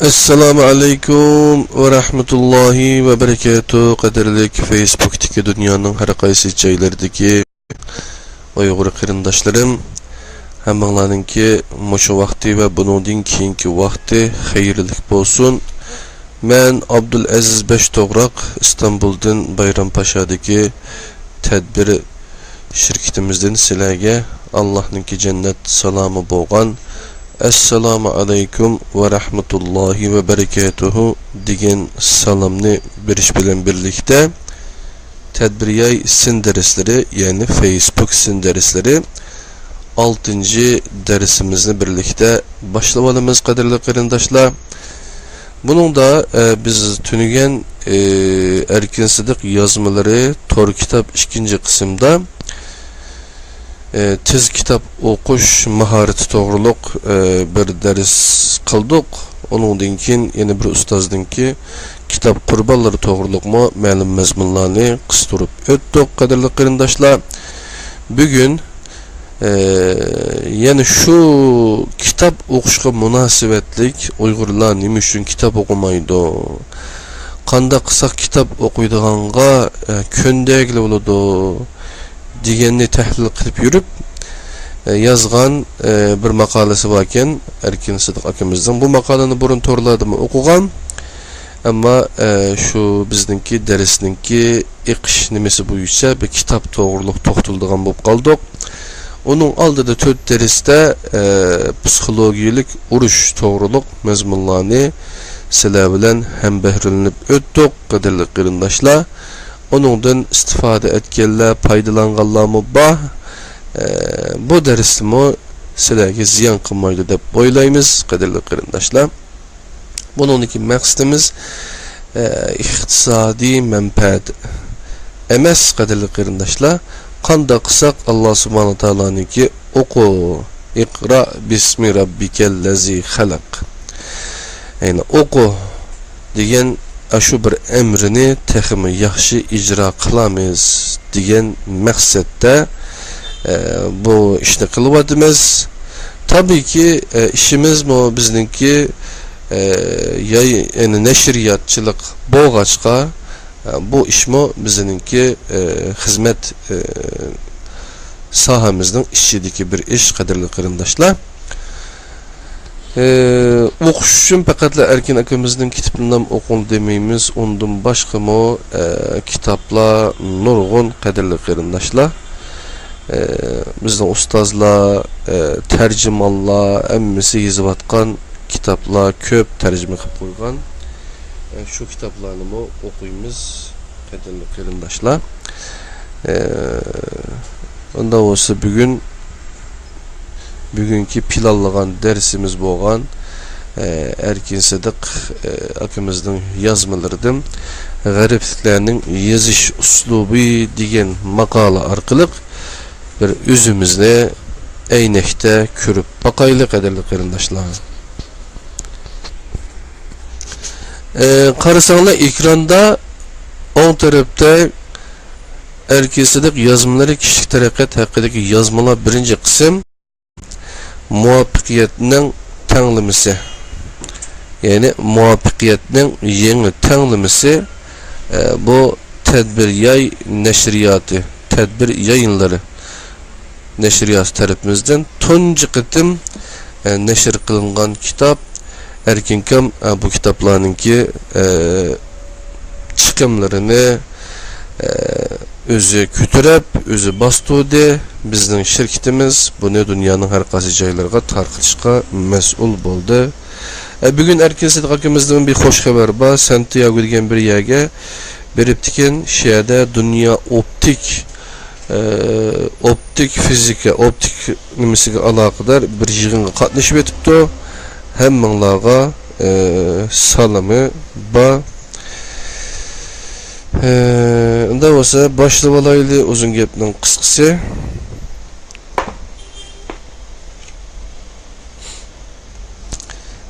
Assalamu alaikum ve rahmetullahi ve berekatuhu. Qadirlik Facebook'taki dünyanın her qaysı joylaridagi Uyghur qarindoshlarım, hammalarninki mushu vaqti va buningdan keyingi vaqti xayrlik bo'lsin. Men Abdulaziz Beshto'g'roq Istanbuldan Bayrampaşa'dagi tadbir şirketimizden sizlarga Allohning jannat salomi bo'lgan Assalamu alaikum ve rahmetullahi ve berekatuhu degan salamni berish bilan birlikte tadbiriyay sin dersleri, yani Facebook sin dersleri 6. dersimizni birlikte başlamalımız qadirli qarindoshlar. Bunun da biz tünigen Erkin Sidiq yazmaları Tor kitap 2. kısımda tiz kitap o'qish mahorati to'g'riliq bir dars qildik. Onundan keyin yana bir ustozningki kitob qurbonlari to'g'riliq ma'lum mazmunlarni qistirib o'tdik qadrli qarindoshlar. Bugun yana shu kitob o'qishga munosabatlik Uyg'urlar nima uchun kitob o'qimaydi? Qanday qilsak kitob o'qiydiganga ko'ndagli bo'ladi deganni tahlil qilib yurib yazgan bir maqolasi bor ekan Erkin Sidiq akamizning. Bu maqolani burun to'rladimi o'qigan, ammo shu bizningki darsningki iqish nimasi bo'yicha bir kitob to'g'riliq to'xtaladigan bo'lib qoldik. Onun oldida 4 darsda psixologiyalik urush to'g'riliq mazmunlarni sizlar bilan ham bahrilanib o'tdik qadrli qarindoshlar. Onundan istifade etkenler, faydalanganlar mı bor? Bu dersimi sizlarga ziyon qilmaydi deb o'ylaymiz qadrli qarindoshlar. Buningki maqsadimiz iqtisodiy manfaat emas qadrli qarindoshlar. Qanday qilsak Alloh subhanahu va taoloninki o'qu, iqra bismi robbikallazi xalaq. Yani o'qu degan shu bir emrini texmi yaxshi icra qilamiz degan maqsadda bu ishni qilyapmiz. Tabii ki işimiz bu bizningki yani nashriyatchilik bo'lg'achqa bu ishmo bizningki xizmat sohamizning ishidagi bir ish qadrli qarindoshlar. O'qish uchun faqatla Erkin akamizning kitobidan o'qing demaymiz. Undan boshqa kitoblar nurg'un qadrli qarindoshlar. Bizning ustozlar, tarjimonlar hammasi yozayotgan kitoblar ko'p tarjima qilib qo'ygan. Shu kitoblarni o'qiymiz qadrli qarindoshlar. Unda olsa bugunki planlagan dersimiz bo'lgan Erkin Sidiq akamizning yozmalaridan g'aribliklarning yozish uslubi degan maqola orqali bir o'zimizni aynakda ko'rib boqaylik qadrli qarindoshlar. Qarasanglar ekranda o'ng tarafda Erkin Sidiq yozmalari kishilik taraqqiyot haqidagi yozmalar birinchi qism muvaffaqiyatning tanlimisi, yani muvaffaqiyatning yangi tanlimisi bu tadbir yay nashriyati, tadbir yayınları nashriyat tarafimizdan tunji qitim nashr qilingan kitap. Erkin kam bu kitaplarninki chiqimlarini özü kütürüp, özü bastudi. Bizning şirketimiz bunu dünyanın her qaysi joylarga tarqatishga mas'ul bo'ldi. Bugün Erkin Sidiq akamizdan bir xo'sh xabar bor. Santiago degan bir yerga beribdikin, şehirde dünya optik fizika, optik nimasiga aloqador bir yig'inga qatnashib o'tibdi. Hammalarga salami bor. Unda olsa başlayıp olaylı uzun gapning qisqasi.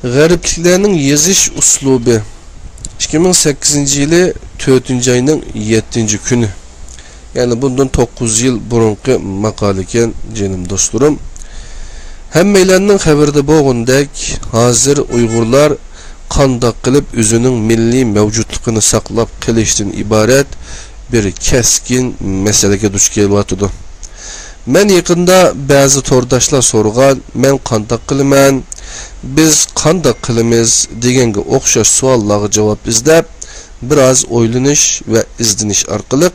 G'aribliklarning yozish uslubi 2008 yılı 4 ayning 7 kuni. Yani bundan 9 yıl burunqi maqola ekan jenim do'stlarim. Hammalarning xabarida bo'lgandek, hozir Uyg'urlar qandoq qilib o'zining milliy mavjudligini saqlab qilishdan iborat bir keskin masalaga duch kelyotdi. Men yaqinda ba'zi to'rdoshlar so'rgan, men qandoq qilaman, biz qandoq qilamiz deganga o'xshash savollarga javob izlab, biroz o'ylanish va izdinish orqali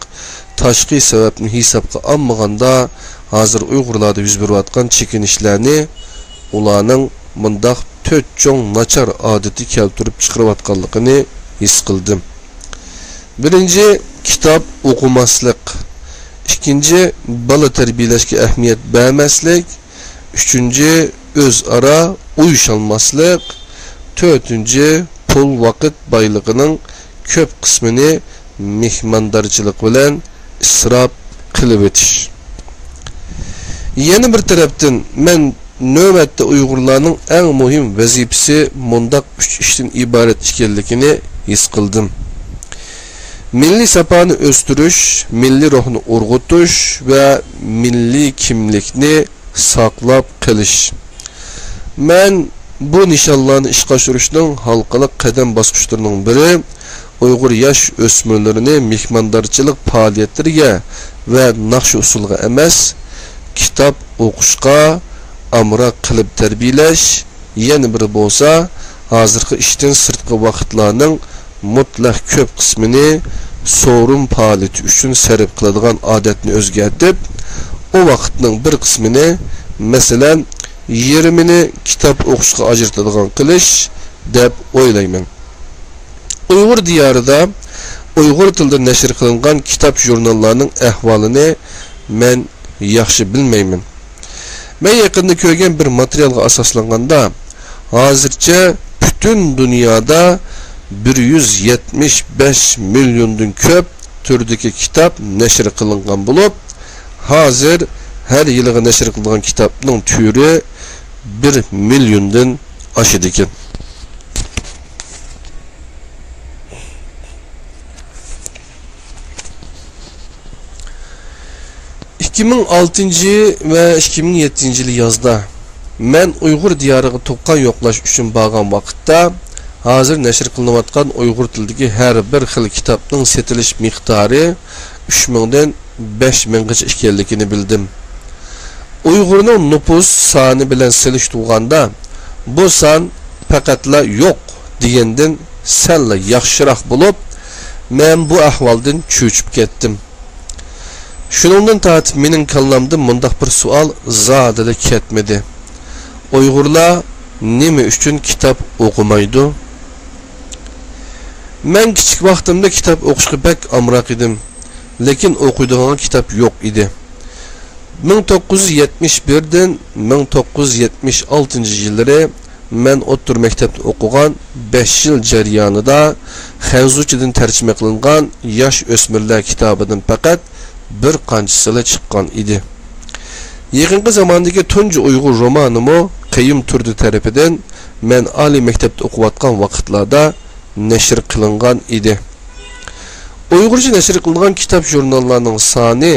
tashqi sababni hisobga olmaganda hozir Uyg'urlarda yuz berayotgan chekinishlarni ularning mundaq to'rt cho'ng nachar odati keltirib chiqarayotganligini his qildim. Birinchi, kitob o'qimaslik. İkinci, bala terbiyelashga ahamiyat bermaslik. Üçüncü, o'zaro uyuşalmaslik. Dördüncü, pul vaqt boyligining ko'p qismini mehmondorchilik bilan isrof qilib o'tish. Yana bir tarafdan men navbatda Uyg'urlarning eng muhim vazifasi mundaq 3 ishdan iborat ekanligini his qildim. Milli sapani o'stirish, milli ruhni urg'utish va milli kimlikni saqlab qilish. Men bu nishonlarni ishga oshirishning xalqaro qadam bosqichlarining biri Uyg'ur yosh o'smirlarini mehmondorchilik faoliyatlariga va naqsh usulga emas, kitob o'qishga amroq qilib tarbiyalash, yana biri bo'lsa, hozirgi ishdan sirtqi vaqtlarning mutlaq ko'p qismini so'rim faoliyati uchun sarf qiladigan odatni o'zgartib, o vaqtning bir qismini, masalan, yarmini kitob o'qishga ajratadigan qilish deb o'ylayman. Uyg'ur diyorida Uyg'ur tilida nashr qilingan kitob jurnallarning ahvolini men yaxshi bilmayman. Men yaqinda ko'rgan bir materialga asoslanganda, hozircha butun dunyoda 175 milyondan ko'p turdagi kitob nashr qilingan bo'lib, hozir har yili nashr qilingan kitobning turi 1 milliondan oshadi ekan. (2006 ve 2007 yılı yazda men Uyg'ur diyoriga to'qon yo'qlash uchun borgan vaqtda hozir nashr qilinayotgan Uyg'ur tilidagi har bir xil kitobning setilish miqdori 3000 dan 5000 gacha ekanligini bildim. Uyg'urning nüfus soni bilan solishtirganda bu son faqatla yo'q degandan salla yaxshiroq bo'lib, men bu ahvoldan cho'chib ketdim. Shuningdan tortib mening kallamda mundaq bir savol zodida ketmadi. Uyg'urlar nima uchun kitob o'qimaydi? Men kichik vaqtimda kitob o'qishga bek amroq edim, lekin o'qiydigan kitob yo'q edi. 1971 dan 1976 yillari men o'rta maktabda o'qigan 5 yil jarayonida Xanzuchadan tarjima qilingan yosh o'smirlar kitobidan faqat bir qanchasila chiqqan edi. Yaqinqi zamondagi tunji Uyg'ur romanimi Qayim Turdi tarafidan men oliy maktabda o'qiyotgan vaqtlarda nashr qilingan edi. Uyg'urcha nashr qilingan kitob jurnallarning soni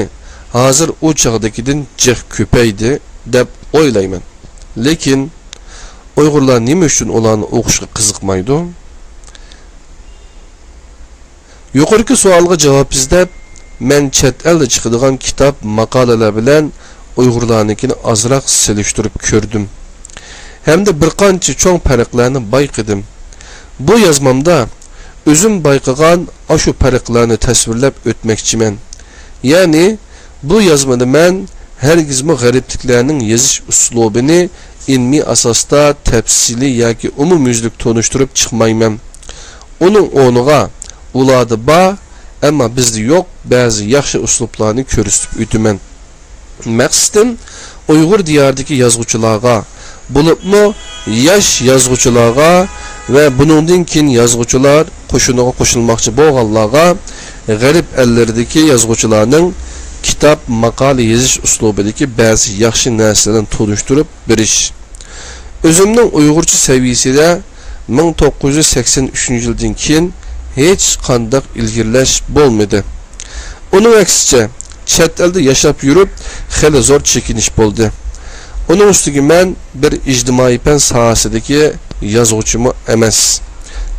hozir u chog'dagidan jiq ko'paydi deb o'ylayman. Lekin Uyg'urlar nima uchun ularni o'qishga qiziqmaydi? Yuqorqi savolga javob izlab, men chet elda chiqadigan kitob maqolalar bilan Uyg'urlarnikini ozroq selishtirib ko'rdim. Hamda bir qancha cho'ng farqlarni bayqadim. Bu yozmamda o'zim bayqagan shu farqlarni tasvirlab o'tmoqchiman. Ya'ni bu yozmada men hargizmi g'aribliklarning yozish uslubini ilmiy asosda tafsili yoki umumyuzlik tonishtirib chiqmayman. Uning o'rniga ularda bor, ammo bizda yo'q ba'zi yaxshi uslublarni ko'rsatib o'taman. Maqsadim Uyg'ur diyoridagi yozuvchilarga, bo'libmi yosh yozuvchilarga va buningdan keyin yozuvchilar qo'shiniga qo'shilmoqchi bo'lganlarga g'arib ellardagi yozuvchilarning kitob maqola yozish uslubidagi ba'zi yaxshi narsalarni tonishtirib berish. O'zimning Uyg'urcha saviyasida 1983 yildan keyin hech qanday ilgirlash bo'lmadi. Uning aksicha chet elda yashab yurib, xeli zo'r chekinish bo'ldi. Uning ustiga men bir ijtimoiy fan sohasidagi yozuvchimi emas.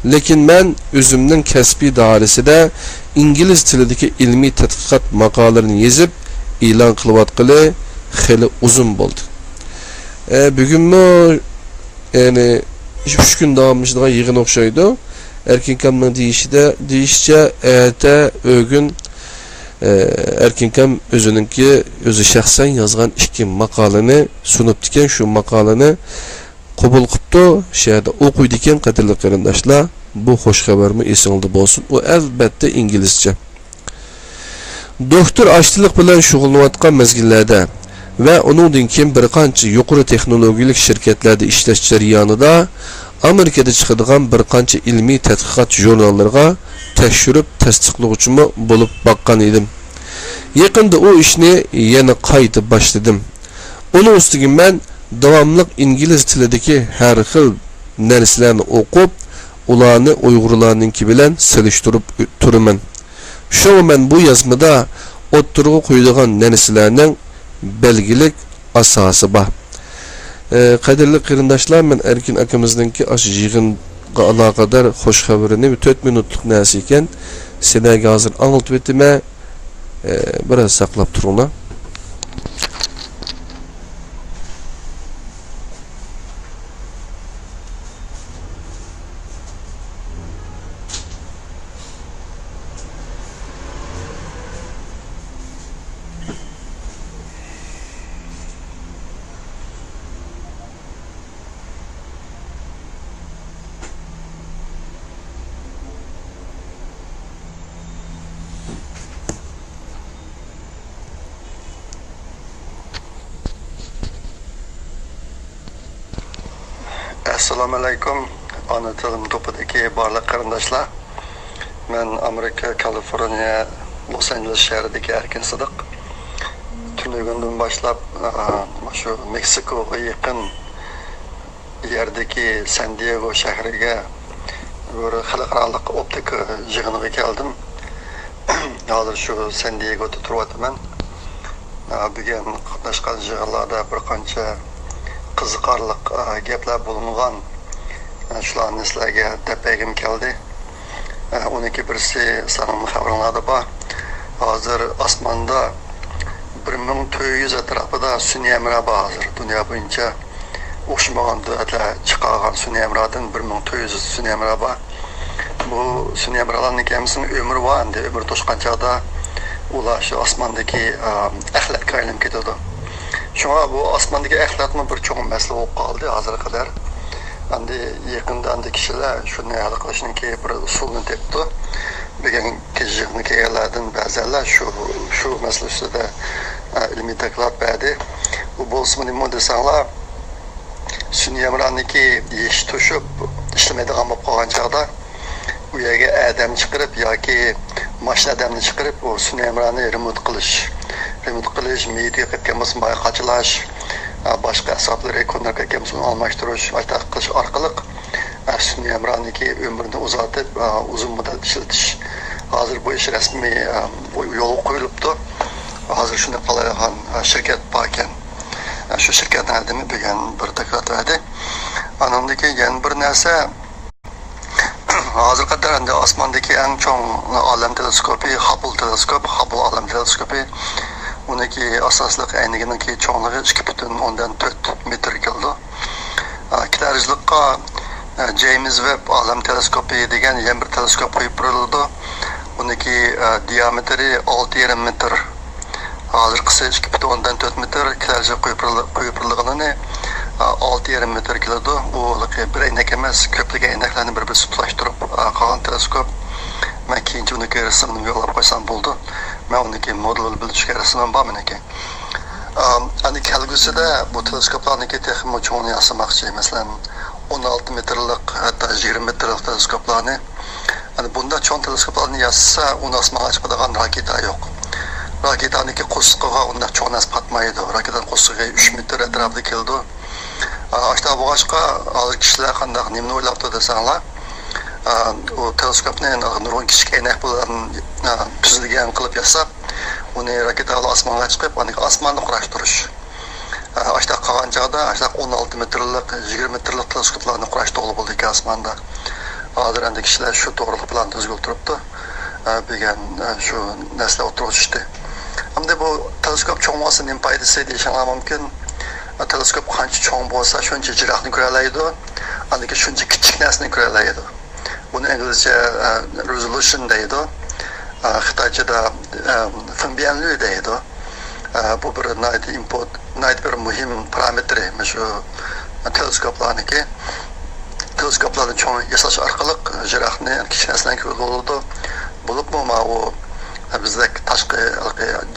Lekin men özümning kasbiy doirasida ingliz tilidagi ilmiy tadqiqot maqolalarini yozib e'lon qilayotgani xeli uzun bo'ldi. Bugunmi yani 3 kun davomlashadigan yig'in o'xshaydi. Erkinkamning deyishicha erta o'gün Erkinkam o'zi shaxsan yozgan 2 maqolani sunib ekan, shu maqolani qabul qilibdi. Şehirde o'qiydi ekan, qadrli qarindoshlar. Bu xo'sh xabarmi esingizda bo'lsin. U albatta inglizcha. Doktor aşçılık bilan shug'ullanayotgan mezgillarda ve onundan keyin bir qancha yuqori texnologik şirketlarda ishlash jarayonida Amerikada chiqadigan bir qancha ilmiy tadqiqot jurnallariga tekshirib tasdiqlovchi bo'lib bakkan edim. Yaqinda o ishni yana qayta boshladim. Uning ustiga men davomli ingliz tilidagi har xil narsalarni o'qib, ularni Uyg'urlarninki bilan solishtirib turaman. Shu men bu yozmada o'ttirg'i qo'yilgan narsalarning belgilik asosi bor. Qadrli qarindoshlar, men Erkin akamizningki ash yig'inga aloqador xo'sh xabarini 4 minutlik narsa ekan, sizlarga hozir anglitib o'taman. Biraz saqlab turinglar. Assalamu alaikum. Ana tilim topidagi barliq qarindoshlar. Men Amerika, Kaliforniya, Los Angeles shahridagi Erkin Sidiq. Tunligundan boshlab shu Meksikoga yaqin yerdagi San Diego shahriga bir xalqaro optik yig'iniga keldim. Hozir shu San Diegoda turyapman. Bugun qatnashgan yig'inlarda bir qancha qiziqarliq gaplar bo'lingan. Shularni sizlarga depegim keldi. Uniki birisi sanim xabarlarda bor. Hozir osmonda 1400 atrofida sun'iy amra bor. Hozir dunyo bo'yicha o'xshamagan davlatlar chiqargan sun'iy amradan 1400 sun'iy amra bor. Bu sun'iy amralarning hammasini umri bor, endi umr to'shgan chog'da ular shu osmondagi axlatga aylanib ketadi. Şuna bu osmondagi axlatmi bir cho'ng masala bo'lib qoldi hozirga qadar. Endi yaqinda kişiler shuni hal qilishning bir usulini topdi. Bugun kechqurun kelganlardan ba'zilar shu masala ustida ilmiy tadqiqot berdi. Bu bo'lsa nima desanglar, sun'iy amraniki yesh to'shib ishlamaydigan bo'lib qolgan chog'da u yerga odam chiqarib yoki mashina odamni chiqarib o sun'iy amrani remont qilish, media qilgan bo'lsa qochilash, boshqa asablarga ko'narga kelmasini almashtirish, aytaq qilish orqali sun'iy amraniki umrini uzatib uzun muddat ishlatish. Hozir bu ish rasmiy yo'l qo'yilibdi. Hozir shuni qilayotgan shirkat bor ekan. Shu shirkatning adimi bugun bir tadqiqot berdi. Anamdagi yana bir narsa, hozir qadar endi osmondagi eng chong olam teleskopi, Hubble olam teleskopi, uniki asosliq ayniginiki chongligi 2.4 metr keldi. Ikkitarjilikqa James Webb olam teleskopi degan yana bir teleskop qo'yib berildi. Uniki diametri 6,5 metr. Hozir qisi 2.4 metr, ikkitarji qo'yib berilganini 6,5 metr keladi. Bu bir aynak emas, ko'plagan aynaklarni bir-biriga tutashtirib qolgan teleskop. Men keyinchi uniki rasmini yo'llab qo'ysam bo'ldi. Men uniki modelini bilishga rasmim bor meniki. Ani kelgusida bu teleskoplarniki texnik cho'ngni yasamoqchi, masalan 16 metrlik hatto 20 metrlik teleskoplarni. Ani bunda cho'ng teleskoplarni yasasa, uni osmonga chiqadigan raketa yo'q. Raketaniki qo'sqig'iga unda cho'ng nisbatmaydi. Raketaning qo'sqig'i 3 metr atrofida keldi. Ashta boshqa hozir kishilar qanday nimani o'ylabdi desanglar, o teleskopni nurg'un kichik aynak bilan tuzilgan qilib yasab, uni raketa bilan osmonga chiqib, uni osmonni qurashtirish. Ashta qolgan chog'da 16 metrlik, 20 metrlik teleskoplarni qurashtirib bo'ldi osmonda. hozir endi kishilar shu to'g'riliq bilan tuzgul turibdi degan shu narsa o'tirib tushdi. Hamda bu teleskop cho'ng bo'lsa nima foydasi deyishinglar mumkin. Teleskop qancha cho'ng bo'lsa shuncha jiroqni ko'ra oladi, andiki shuncha kichik narsani ko'ra oladi. Buni inglizcha resolution deydi. Xitoychada fonbianli deydi. Bu bir bir muhim parametri shu teleskoplarniki. Teleskoplarni cho'ng yasash orqali jiroqni kichik narsani ko'rib bo'ladi. Bo'libmi u bizdek tashqi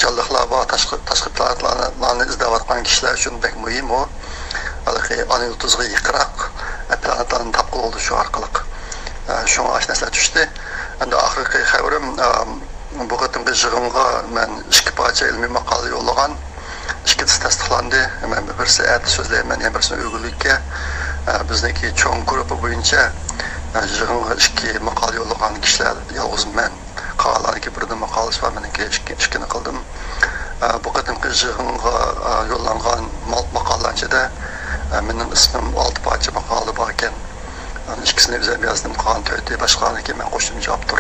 jonliqlar bor, tashqi planetlarni izlayotgan kishilar uchun bek muhim u. Ana yulduzga yaqinroq planetlarni topib oldi shu orqali. Shunga ashnalar tushdi. Endi oxirgi xabarim bu qatimgi yig'inga men 2 parcha ilmiy maqola yo'llagan. 2 tasdiqlandi. Men birsi at so'zlayman, yana birsi o'g'illikka. Bizniki cho'ng guruhi bo'yicha yig'inga 2 maqola yo'llagan kishilar yolg'iz men. Qolganlarga birdan maqolasi var, meniki 2ni qildim. Bu qatimgi yig'inga yo'llangan maqolalarda mening ismim 6 parcha maqola bor ekan. İkisini bize yazdım, Kaan Töyti, başkanlığı ben koştum cevaptır.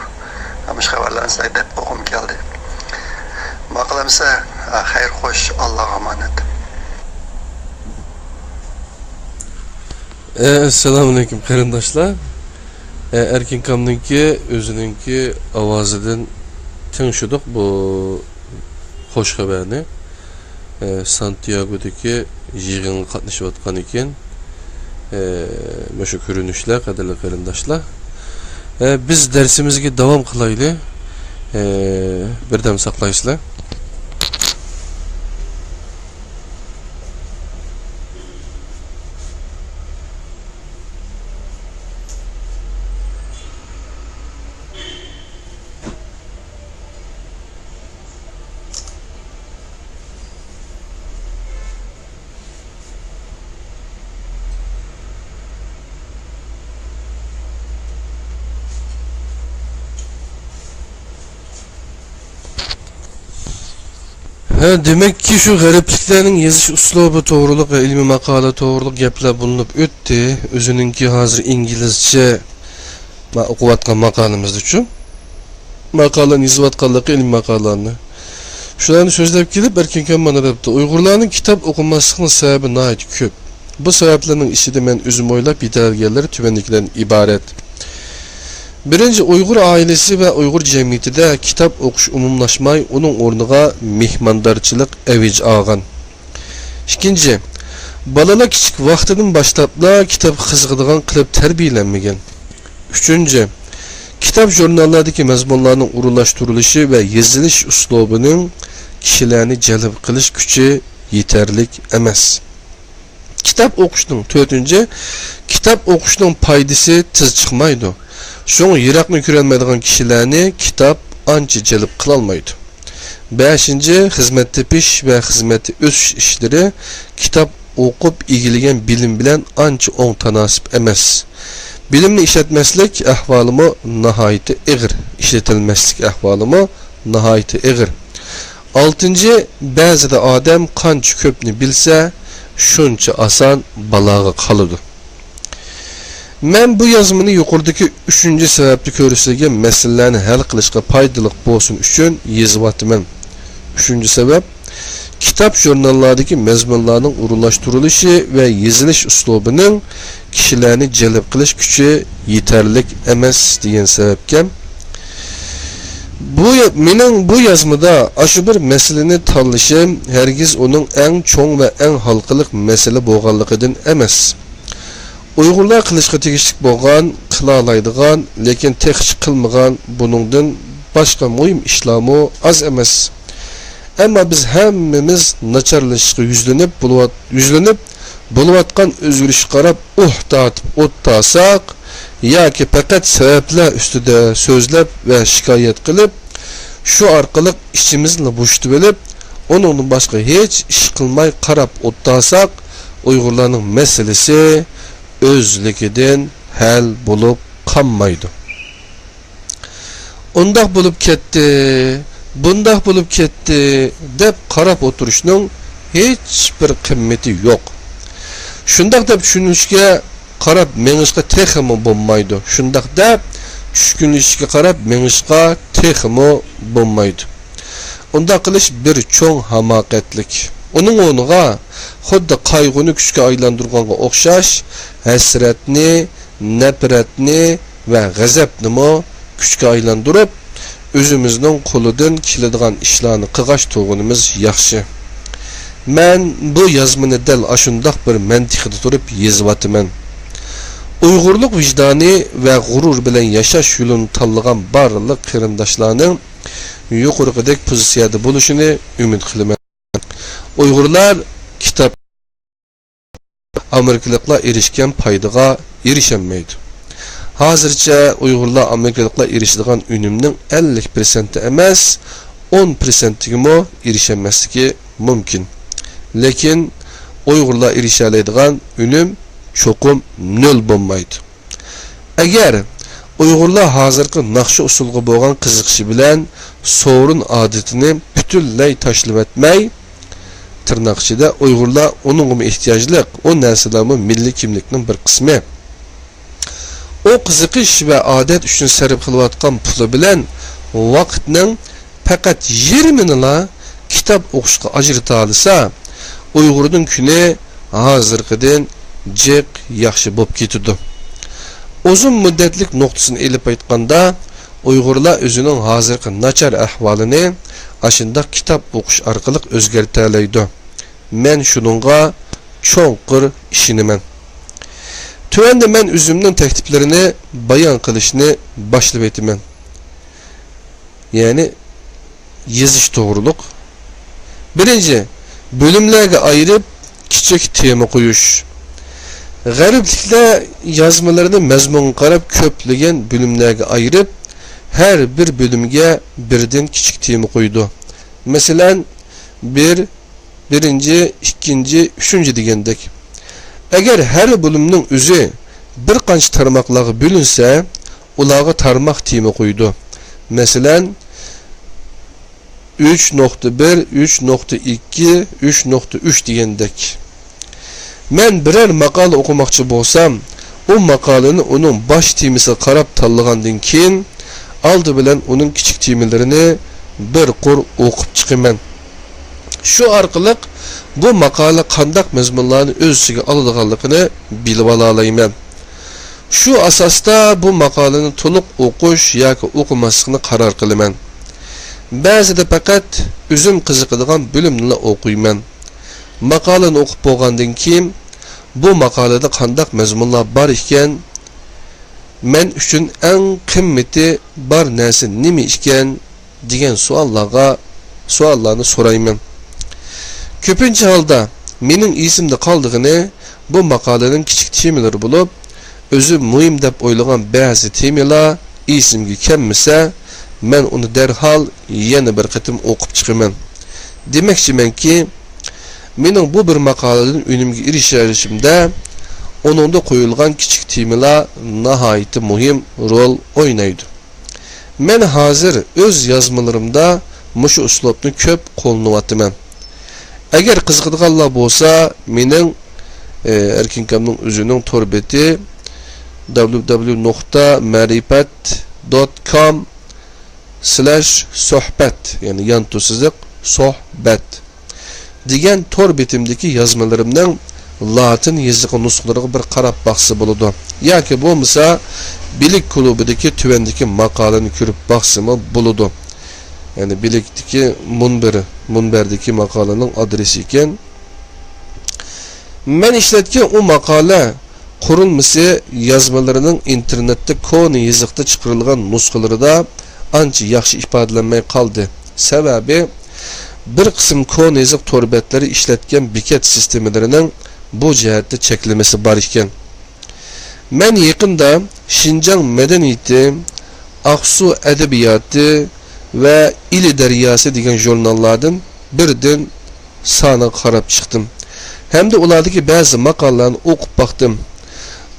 Ama xabarlarını size dep okum geldi. Maqalam ise hayır hoş, Allah'a emanet. Assalamu alaikum qarindoshlar. Erkin Kamninki o'zininki ovozidan tingshdik bu xo'sh xabarni. Santiago'dagi yig'inga qatnashayotgan ekan. Şu görünüşler, qadrli qarindoshlar. Biz dersimizga davom qilaylik. Birdam saqlaysizlar. Demek ki şu garipliklerin yazış uslubu doğruluk ve ilmi makale doğruluk gaplar bulunup öttü. Özününki hazır İngilizce okuvatkan makalemizde şu. Makalen yazıvatkanlık ilmi makalelerine. Şularını sözlep gelip erken bana yaptı. Uygurların kitap okunmasının sebebi nahit köp. Bu sebeplerin işi de ben üzüm oylap yeterligerleri tüvenliklerin ibaret. Birinci, Uygur ailesi ve Uygur cemiyetinde kitap okuş umumlaşmay, onun ornuğa mihmandarçılık evic ağan. İkinci, balalar küçük vaxtının başlapla kitap kızgıdığan kılıp terbiyelenmegen. Üçüncü, kitap jurnallardaki mezmunlarının urulaştırılışı ve yazılış uslubunun kişilerini celp kılış gücü yeterlik emas. Kitap okuşunun dördüncü, kitap okuşunun paydası tez çıkmaydı. Şoň ýyrakny körenmedigen kişilerni kitap ança jelip kılalmaydı. 5. Hizmet tepiş ve hizmeti ösüş işleri kitap okup ilgiligen bilim bilen ança oň tanasip emas. Bilimni işletmeslik ahvalımı nahayeti eğir. İşletilmeslik ahvalımı nahayeti eğir. 6. Bazıda adam kança köpni bilse şunça asan balağa kalıdı. Men bu yazımını yukarıdaki 3. sebepli körüsüge meselelerini hal kılışka paydalık bolsun üçün yazıvatımen. 3. sebep, kitap jurnallardaki mezmunlarının urulaştırılışı ve yazılış uslubunun kişilerini celp kılış gücü yeterlik emas diyen sebepken. Menin bu yazmada aşı bir meseleni tanışım hergiz onun en çoğ ve en halkılık mesele boğanlıkıdın emas. Uygurlar kılışqa tegişlik bolgan, kıla alaydıgan, lekin tekhiş kılmagan bunundan başka muhim işlamı az emas. Ama biz hemmimiz naçarlaşıqı yüzlenip buluvatkan özgürüş qarab dağıtıp ottasak, yoki fakat sebepler üstüde sözlep ve şikayet kılıp, şu arkalık işimizni boştu bilip, onun başka hiç iş kılmay qarab ottasak, Uygurların meselesi özlükiden hal bulup kanmaydı. Ondak bulup ketdi, bundak bulup ketdi dep qarap oturuşunun hiçbir kıymeti yok. Şundak dep düşünüşke qarab mengishqa texmi bo'lmaydi. Shundaq deb tushkunlikka qarab mengishqa texmi bo'lmaydi. Unda qilish bir cho'ng hamoqatlik. Uning o'rniga xuddi qayg'uni kuchga aylantirganga o'xshash hasratni, nafratni va g'azabni kuchga aylantirib, o'zimizning qo'lidan keladigan ishlarni qilgash to'g'inimiz yaxshi. Men bu yozmani dal ashundoq bir mantiqda turib yozyapman. Uyg'urlik vijdoni va g'urur bilan yashash yo'lini tanlagan barliq qarindoshlarning yuqoridagi pozitsiyada bo'lishini umid qilaman. Uyg'urlar kitob Amerikaliklar erishgan foydaga erishamaydi. Hozircha Uyg'urlar Amerikaliklar erishadigan unumning 50% emas, 10%gimi erishamaslig'i mumkin. Lekin Uyg'urlar erisha oladigan unum cho'qim nol bo'lmaydi. Agar Uyg'urlar hozirgi naqshi usulga bo'lgan qiziqishi bilan so'rin odatini butunlay tashlab etmay, tırnak içinde Uyg'urlar uningga ehtiyojli, o narsalarmi milliy kimlikning bir qismi. O qiziqish va odat uchun sarf qilayotgan puli bilan vaqtning faqat 20-nila kitob o'qishga ajrata olsa, Uyg'urning kuni hozirgidan jiq yaxshi bo'lib ketadi. Uzun muddatlik nuqtasini elib aytganda, Uyg'urlar o'zining hozirgi nachar ahvolini ashunda kitob o'qish orqali o'zgartira oladi. Men shuningga cho'nqir ishonaman. Tuvanda men o'zimning takliflarini bayon qilishni boshlab aytaman. Ya'ni yozish to'g'riliq. Birinchi, bo'limlarga ayirib kichik tema qo'yish. G'arbliklar yozmalarini mazmunga qarab ko'plagan bo'limlarga ayirib, her bir bölümge birden küçük tema koydu. Mesela birinci, ikinci, üçüncü degandek. Eğer her bölümün özü bir qancha tarmoqlarga bölünse, ularga tarmoq tema koydu. Mesela 3.1, 3.2, 3.3 degandek. Men birer maqola o'qimoqchi bo'lsam, o maqolani onun baş temasiga qarab tanlagandan keyin aldı bilen onun küçük temelerini bir qur o'qib chiqaman. Şu arqılıq bu maqala qandaq mazmunlarni o'z ichiga oladiganligini bilib olayman. Şu asosda bu maqolani to'liq o'qish yoki o'qimaslikni qaror qilaman. Ba'zida faqat o'zim qiziqadigan bo'limni o'qiyman. Maqolani o'qib bo'lgandan keyin bu maqolada qandaq mazmunlar bor ekan, men uchun eng qimmati bar narsa nima ekan degan savollarni so'rayman. Ko'pincha holda mening esimda qoldig'ini bu maqolaning kichik temalari bo'lib, o'zi muhim deb o'ylagan ba'zi temalar esimga kelmasa, men uni darhol yana bir qatim o'qib chiqaman. Demakchimanki, mening bu bir maqoladan unumga erishishimda onunda qo'yilgan kichik temalar nihoyatda muhim rol o'ynaydi. Men hozir o'z yozmalarimda mushu uslubni ko'p qo'llanayapman. Agar qiziqadiganlar bo'lsa, mening erkinkamning o'zining tor beti www.marifat.com/sohbat, ya'ni yantusiziq sohbat degan tor betimdagi yozmalarimning Latin yazıqı nusxalariga bir qarab baqsa bo'ladi. Yoki bo'lmasa, bilik klubidagi tuvandagi maqolani ko'rib baqsimi bo'ladi. Ya'ni bilikdagi munberdagi maqolaning adresi ekan. Men ishlatgan u maqola qurilmasi yozmalarining internetda koni yazıqda chiqarilgan nusxalarida ancha yaxshi ifodalanmay qoldi. Sababi bir qism koni yazıq torbetlari ishlatgan bekat sistemlarining bu jihatda cheklamasi bor ekan. Men yaqinda Şinjan madaniyati, Aqsu adabiyoti va İli daryosi degan jurnallardan birdan sana qarab chiqdim. Hamda ulardagi ba'zi maqolalarni o'qib baqdim.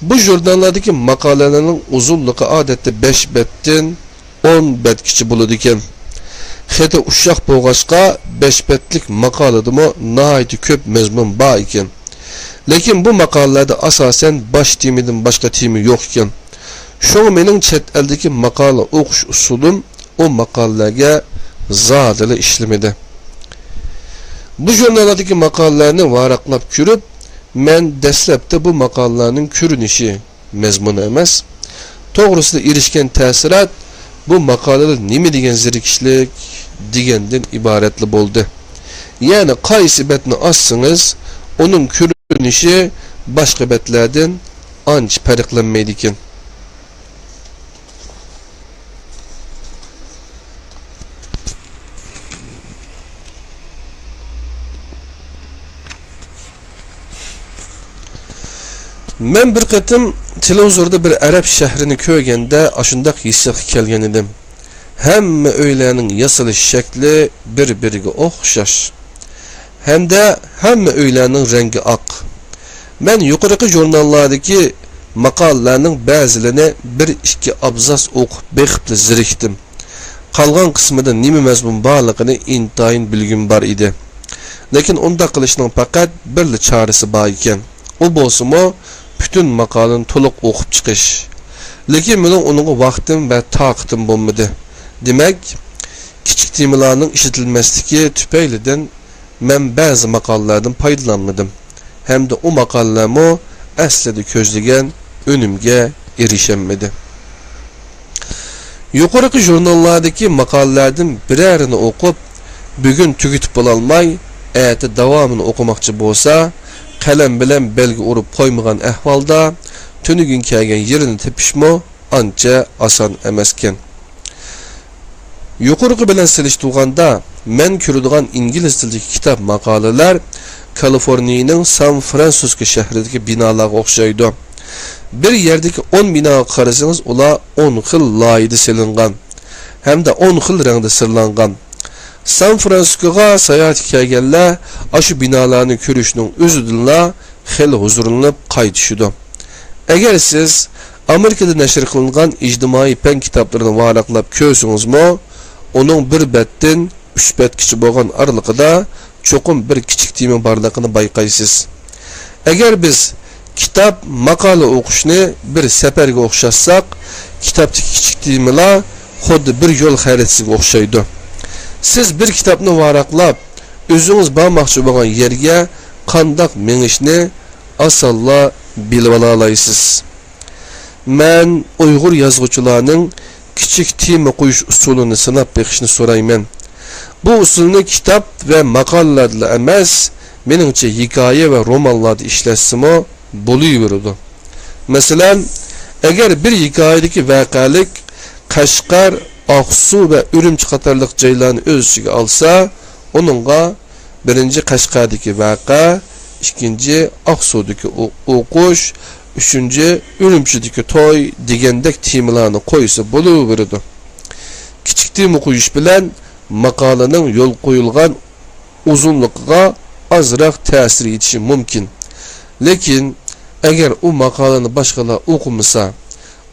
Bu jurnallardagi maqolalarning uzunligi odatda 5 betdan 10 betgacha bo'ladi ekan. Xeta ushaq bo'lg'achqa 5 betlik maqoladimi nihoyat ko'p mazmun bor ekan. Lekin bu maqolalarda asosan baş temidan boshqa temi yo'q ekan. Şoň mening chet eldagi maqola o'qish usulim o maqolalarga zodila ishlamadi. Bu jurnallardagi maqolalarni varaqlab ko'rib, men dastlabda bu maqolalarning ko'rinishi, mazmuni emas, to'g'risida erishgan ta'sirat bu maqolalar nima degan zirikishlik degandan iboratli bo'ldi. Ya'ni qaysi betni ossangiz, onun ko'rinishi boshqa betlardan ancha farqlanmaydi ekan. Men bir qatim televizorda bir Arab shahrini ko'rganda ashundaq hissiyatga kelgan edim. Hamma uylarning yasalish shakli bir-biriga o'xshash. Hamda hamma uylarning rangi oq. Men yuqorqi jurnallardagi maqolalarning ba'zilarini 1-2 abzas o'qib beqibli zirikdim. Qolgan qismida nima mazmun borligini intayin bilgim bor edi. Lekin unda qilishning faqat bir chorasi bor ekan. O bo'lsa-mo bütün maqolani to'liq o'qib chiqish. Lekin mening uningga vaqtim va toqatim bo'lmadi. Demak, kichik temalarning ishlatilmasligi tufaylidan men ba'zi maqolalardan foydalanmadim. Hamda o maqolalarni aslida ko'zlagan unimga erishaolmadi. Yuqorqi jurnallardagi maqolalardan birarini o'qib, bugun tugitib bo'la olmay, erta davomini o'qimoqchi bo'lsa, qalam bilan belgi urib qo'ymagan ahvolda tunugin kelgan yerini tepishmo ancha oson emasken. Yuqorqi bilan silishtirganda men ko'radigan ingliz tilidagi kitob maqolalar Kaliforniyaning San Fransisko shahridagi binolarga o'xshaydi. Bir yerdagi 10 binoga qarasangiz, ular 10 xil loyida silingan hamda 10 xil rangda sirlangan. San Fransiskoga sayohat kelganlar aşı binalarni ko'rishning o'zidinla xil huzurlanib qaytishdi. Agar siz Amerikada nashr qilingan ijtimoiy fan kitoblarini varaqlab ko'rsangizmi, uning bir betdan 3 betgacha bo'lgan oraliqida cho'qim bir kichik tema borligini bayqaysiz. Agar biz kitob maqola o'qishni bir safarga o'xshatsak, kitobdagi kichik temalar xuddi bir yo'l xaritasiga o'xshaydi. Siz bir kitobni varaqlab, o'zingiz bormoqchi bo'lgan yerga qandoq mengishni asalla bilib olaysiz. Men Uyg'ur yozuvchilarning kichik tema qo'yish usulini sinab beqishni so'rayman. Bu usulni kitob va maqolalarda emas, meningcha hikoya va romanlarda ishlatsimi bo'laveradi. Masalan, agar bir hikoyadagi voqelik Qashqar, Aqsu ve Ürümçi qatarlıq joylarni o'z ichiga olsa, onunga birinchi Qashqardagi vaqa, ikkinchi Aqsudagi o'qish, uchinchi Ürümchidagi to'y degandek temalarni qo'ysa bo'laveradi. Kichik tema qo'yish bilan maqolaning yo'l qo'yilgan uzunligiga ozroq ta'sir etishi mumkin. Lekin agar u maqolani boshqalar o'qimasa,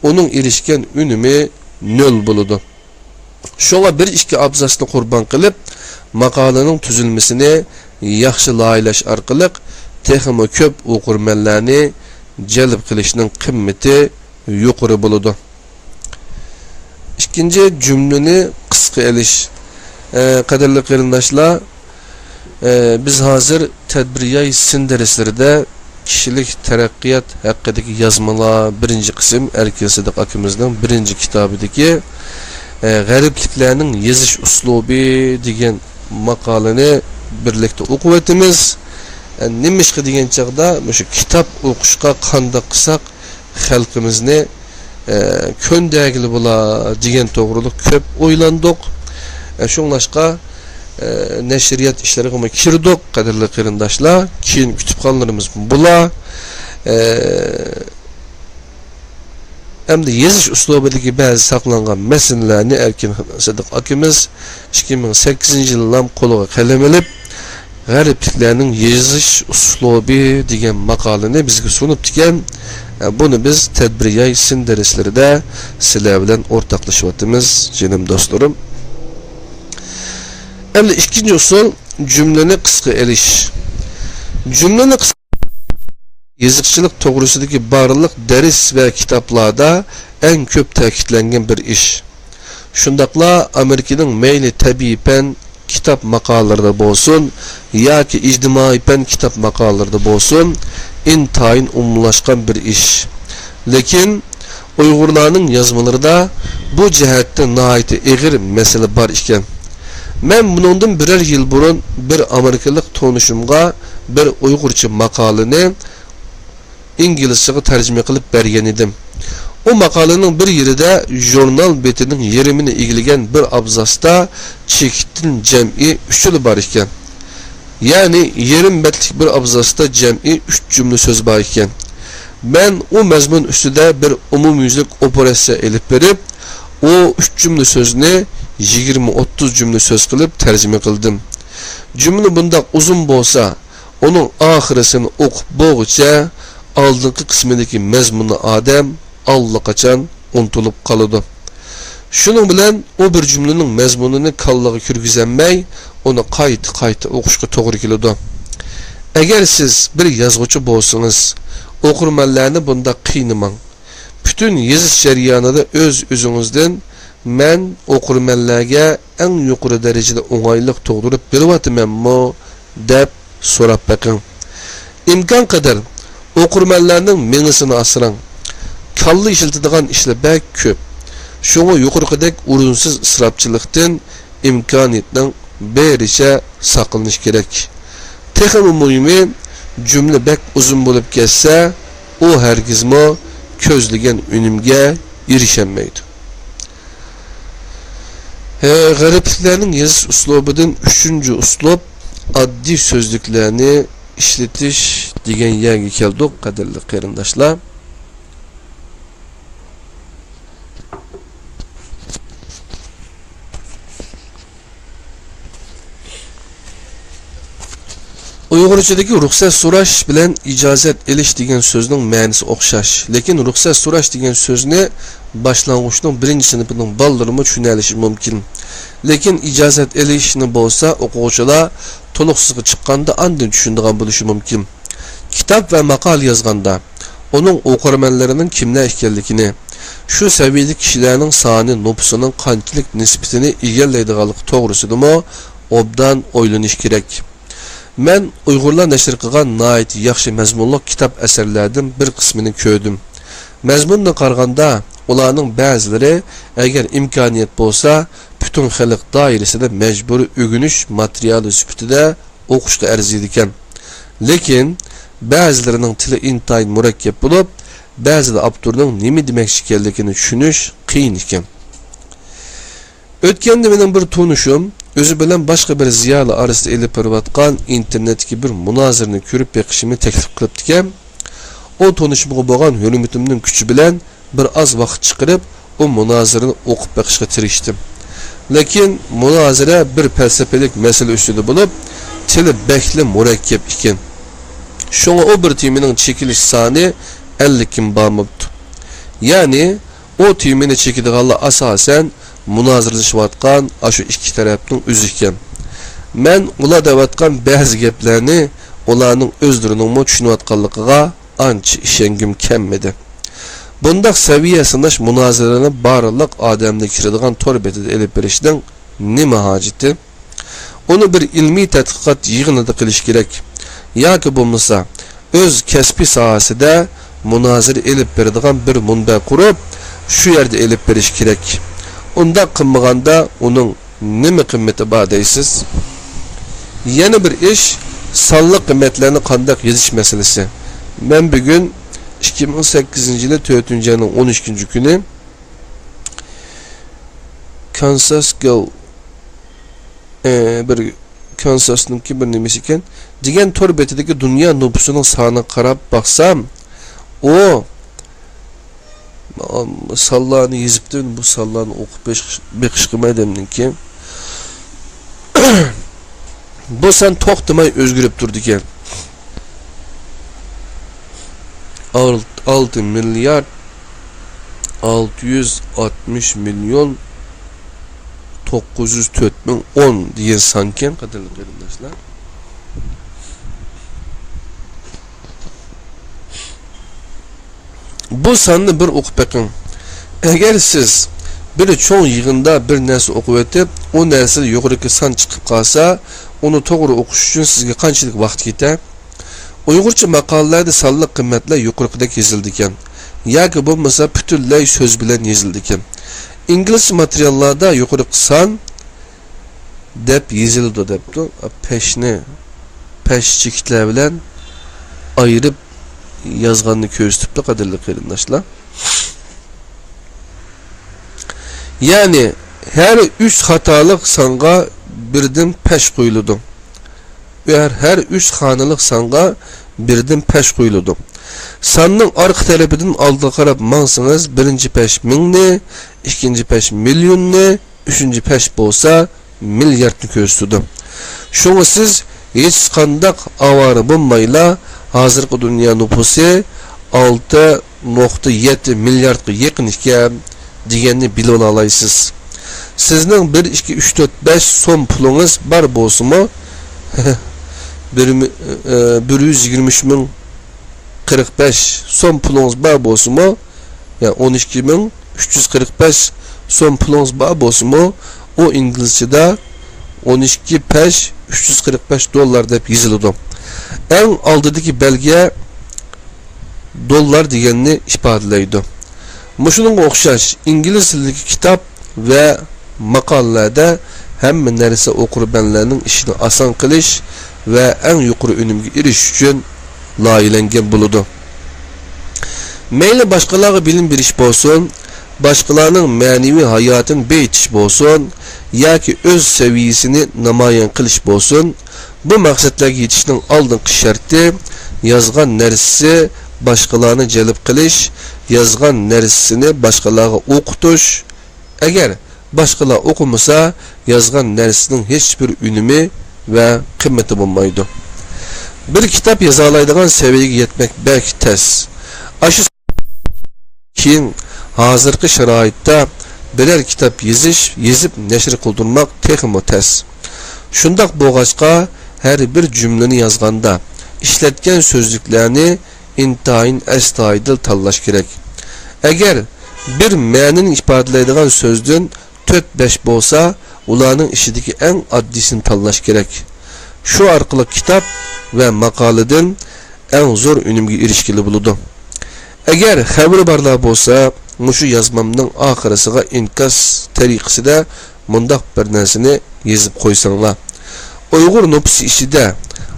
uning erishgan unumi nol bo'ladi. Şoğa 1-2 abzasni qurban qilib, maqolaning tuzilmasini yaxshi loyihalash orqali texmo ko'p o'qirmanlarni jalb qilishning qimmati yuqori bo'ladi. Ikkinchi jumlani qisqa elish. Qadrli qarindoshlar, biz hozir tadbiriyay sindarislarida kishilik taraqqiyot haqidagi yozmalar birinchi qism Erkin Sidiq akimizning birinchi kitobidagi g'aribliklarning yozish uslubi degan maqolani birlikda o'qib o'tamiz. Nimishqa degan chaqda o'sha kitob o'qishga qanday qilsak xalqimizni ko'ndagili bo'la degan to'g'riliq ko'p o'ylandik. Shunlashqa nashriyat ishlariga kirdik, qadrli qarindoshlar. Keyin kutubxonalarimiz bular. Hamda yozish uslubidagi ba'zi saqlangan masalalarni Erkin Sidiq akimiz 2008-yildan qo'liga qalam olib, g'aribliklarning yozish uslubi degan maqolani bizga sunib ekan. Buni biz tadbiriyay sindarislarida sizlar bilan o'rtoqlashyapmiz, jinim do'stlarim. Hamda ikkinchi usul jumlani qisqa elish. Jumlani yazıqçılık to'g'risidagi barliq dars va kitoblarda eng ko'p ta'kidlangan bir ish. Shundaqla Amerikaning mayli tabiiy fan kitap maqolalarida bo'lsin yoki ijtimoiy fan kitap maqolalarida bo'lsin, intayin umumlashgan bir ish. Lekin Uyg'urlarning yozmalarida bu jihatda nihoyat og'ir masala bor ekan. Men bundan birer yil burun bir Amerikalik tanishimga bir Uyg'urcha maqolani inglizchaga tarjima qilib bergan edim. O maqolaning bir yerida jurnal betining yerimini egilagan bir abzasda chekitdan jam'i 3 til bor ekan. Ya'ni yerim betlik bir abzasda jam'i 3 jumla so'z bor ekan. Ben o mazmun ustida bir umumyuzlik operatsiya elib berib, o 3 jumla so'zni 20-30 jumla so'z qilib tarjima qildim. Jumla bundaq uzun bo'lsa, onun oxirisini o'qib bo'lguncha oldingi qismidagi mazmunni odam allaqachon unutulib qoladi. Shuning bilan o bir jumlaning mazmunini kallaga kirgizmay, uni qayta o'qishga to'g'ri keladi. Agar siz bir yozuvchi bo'lsangiz, o'qirmanlarni bunda qiynamang. Bütün yozish jarayonida o'z-o'zingizdan men o'qirmanlarga eng yuqori darajada o'ng'aylik tug'dirib beryapmanmi deb so'rab baqing. Imkon qadar o'qirmanlarning mengisini asrang. Kalla ishiltadigan ishlar bak ko'p. Shunga yuqorqidek o'rinsiz isrofchilikdan imkoniyatning bericha saqlanish kerak. Texnik muhimi jumla bak uzun bo'lib ketsa, u hargizmo ko'zlagan unumga erişemaydi. G'aribliklarning yozish uslubidan 3-chi uslub oddiy so'zliklarni ishlatish degan yangi keldik, qadrli qarindoshlar. Uyg'urchadagi ruxsat so'rash bilan ijozat elish degan so'zning ma'nosi o'xshash. Lekin ruxsat so'rash degan so'zni boshlang'uchning 1-sinfining bolalarimi tushuna olishi mumkin. Lekin ijozat elishni bo'lsa, o'quvchilar to'liqsiga chiqqanda andin tushunadigan bo'lishi mumkin. Kitob va maqol yozganda uning o'qirmanlarining kimlar ekanligini, shu saviyali kishilarning soni nopisining qanchalik nisbatini egallaydiganligi to'g'risida obdan o'ylanish kerak. Men Uyg'urlar nashr qilgan nihoyat yaxshi mazmunli kitob asarlardan bir qismini ko'rdim. Mazmunga qaraganda ularning ba'zilari agar imkoniyat bo'lsa, butun xalq doirasida majburiy o'rganish materiali sifatida o'qishga arziydi ekan. Lekin ba'zilarining tili intayin murakkab bo'lib, ba'zida avtorning nima demoqchi ekanligini tushunish qiyin ekan. O'tganda mening bir tunishim o'zi bilan boshqa bir ziyoli orasida elib borayotgan internetdagi bir munozirani ko'rib beqishimni taklif qilibdi ekan. O tunishimga bo'lgan hurmatimning kuchi bilan bir oz vaqt chiqarib, o munozirani o'qib beqishga tirishdim. Lekin munozira bir falsafalik masala ustida bo'lib, tili bekli murakkab ekan. Shunga o bir temaning chekilish soni 50 kim bo'lmabdi. Ya'ni o temani chekadiganlar asosan munozirlashayotgan shu ikki tarafning o'zi ekan. Men ular deyotgan ba'zi gaplarni ularning o'zlarining tushunayotganligiga ancha ishongim kelmadi. Bundaq saviya sinash munozirani barliq odamga kiradigan tor betida elib berishning nima hojati? Uni bir ilmiy tadqiqot yig'inida qilish kerak. Yoki bo'lmasa o'z kasbiy sohasida munozir elib beradigan bir munba qurib, shu yerda elib berish kerak. Unda qilmaganda uning nima qimmati bor deysiz? Yana bir ish sonli qiymatlarni qanday yozish masalasi. Men bugun 2008-yili 4-ayning 12-kuni Kansas Girl bir Kansasningki bir nimasi ekan degan tor betidagi dunyo nupusining soniga qarab baksam, o sallarni yezibdi, bu sallarni o'qib beqish qilmaydimki. Bu san to'xtamay o'zgarib turdi ekan. 6 milyard 660 milyon 904 bin 10 diye sanken qadrli qarindoshlar. Bu sanni bir o'qib beqing. Agar siz bir cho'ng yig'inda bir narsa o'qib o'tib, o narsa yuqoriga san chiqib qolsa, uni to'g'ri o'qish uchun sizga qanchalik vaqt ketar? Uyg'urcha maqolalarda sonli qimmatlar yuqorida yozildi ekan. Yoki bo'lmasa butunlay so'z bilan yozildi ekan. İngiliz materiallarda yuqori son deb yozildi debdi. Peşçikler bilan ayırıp yazganını ko'rsatibdi, qadrli qarindoshlar. Yani her 3 hatalık songa birden peş qo'yiladi. Her 3 xonalik songa birden peş qo'yiladi. Sonning orqa tarafidan oldiga qarab mangsangiz, birinchi peş mingni, ikkinchi peş milyonni, uchinchi peş bo'lsa milliardni ko'rsatadi. Shunga siz hech qanday avara bo'lmayla hozirgi dunyo nüfusi 6.7 milliardga yaqin ekan deganni bilib olasınız. Sizning 1 2 3 4 5 so'm pulingiz bor bo'lsa-mu 123 ming 45 so'm pulingiz bor bo'lsa-mu, yani 12.345 so'm pulingiz bor bo'lsa-mu, o inglizchada 12 peş 345 dolar deb yoziladi. En oldidagi belge dollar deganni ifodalaydi. Mushuningga o'xshash ingliz tilidagi kitob va maqolalarda hamma narsa o'qirmanlarning ishini oson qilish va eng yuqori unumga erishish uchun loyihalangan bo'ladi. Mayli boshqalarga bilim berish bo'lsin, boshqalarning ma'naviy hayotini betish bo'lsin yoki o'z saviyasini namoyon qilish bo'lsin, bu maqsadlarga yetishning oldingi sharti yozgan narsasi boshqalarni jalb qilish, yozgan narsasini boshqalarga o'qitish. Agar boshqalar o'qimasa, yozgan narsaning hech bir unumi va qimmati bo'lmaydi. Bir kitob yoza oladigan saviyaga yetmak bek tez. Ashu keyin hozirgi sharoitda biror kitob yozib nashr qildirmoq texmo tez. Shundoq bo'lg'achqa her bir cümleni yazganda işletken sözlüklerini intayin astoydil tanlash kerak. Eğer bir ma'nini ifodalaydigan so'zdan 4-5 bo'lsa, ularning ishidagi eng oddisini tanlash kerak. Shu orqali kitob va maqoladan eng zo'r unumga erishgili bo'ladi. Agar xabar borlar bo'lsa, mushu yozmamning oxirisiga inkas tariqasida mundaq bir narsani yozib qo'ysanglar. Uyghur nüfusu işide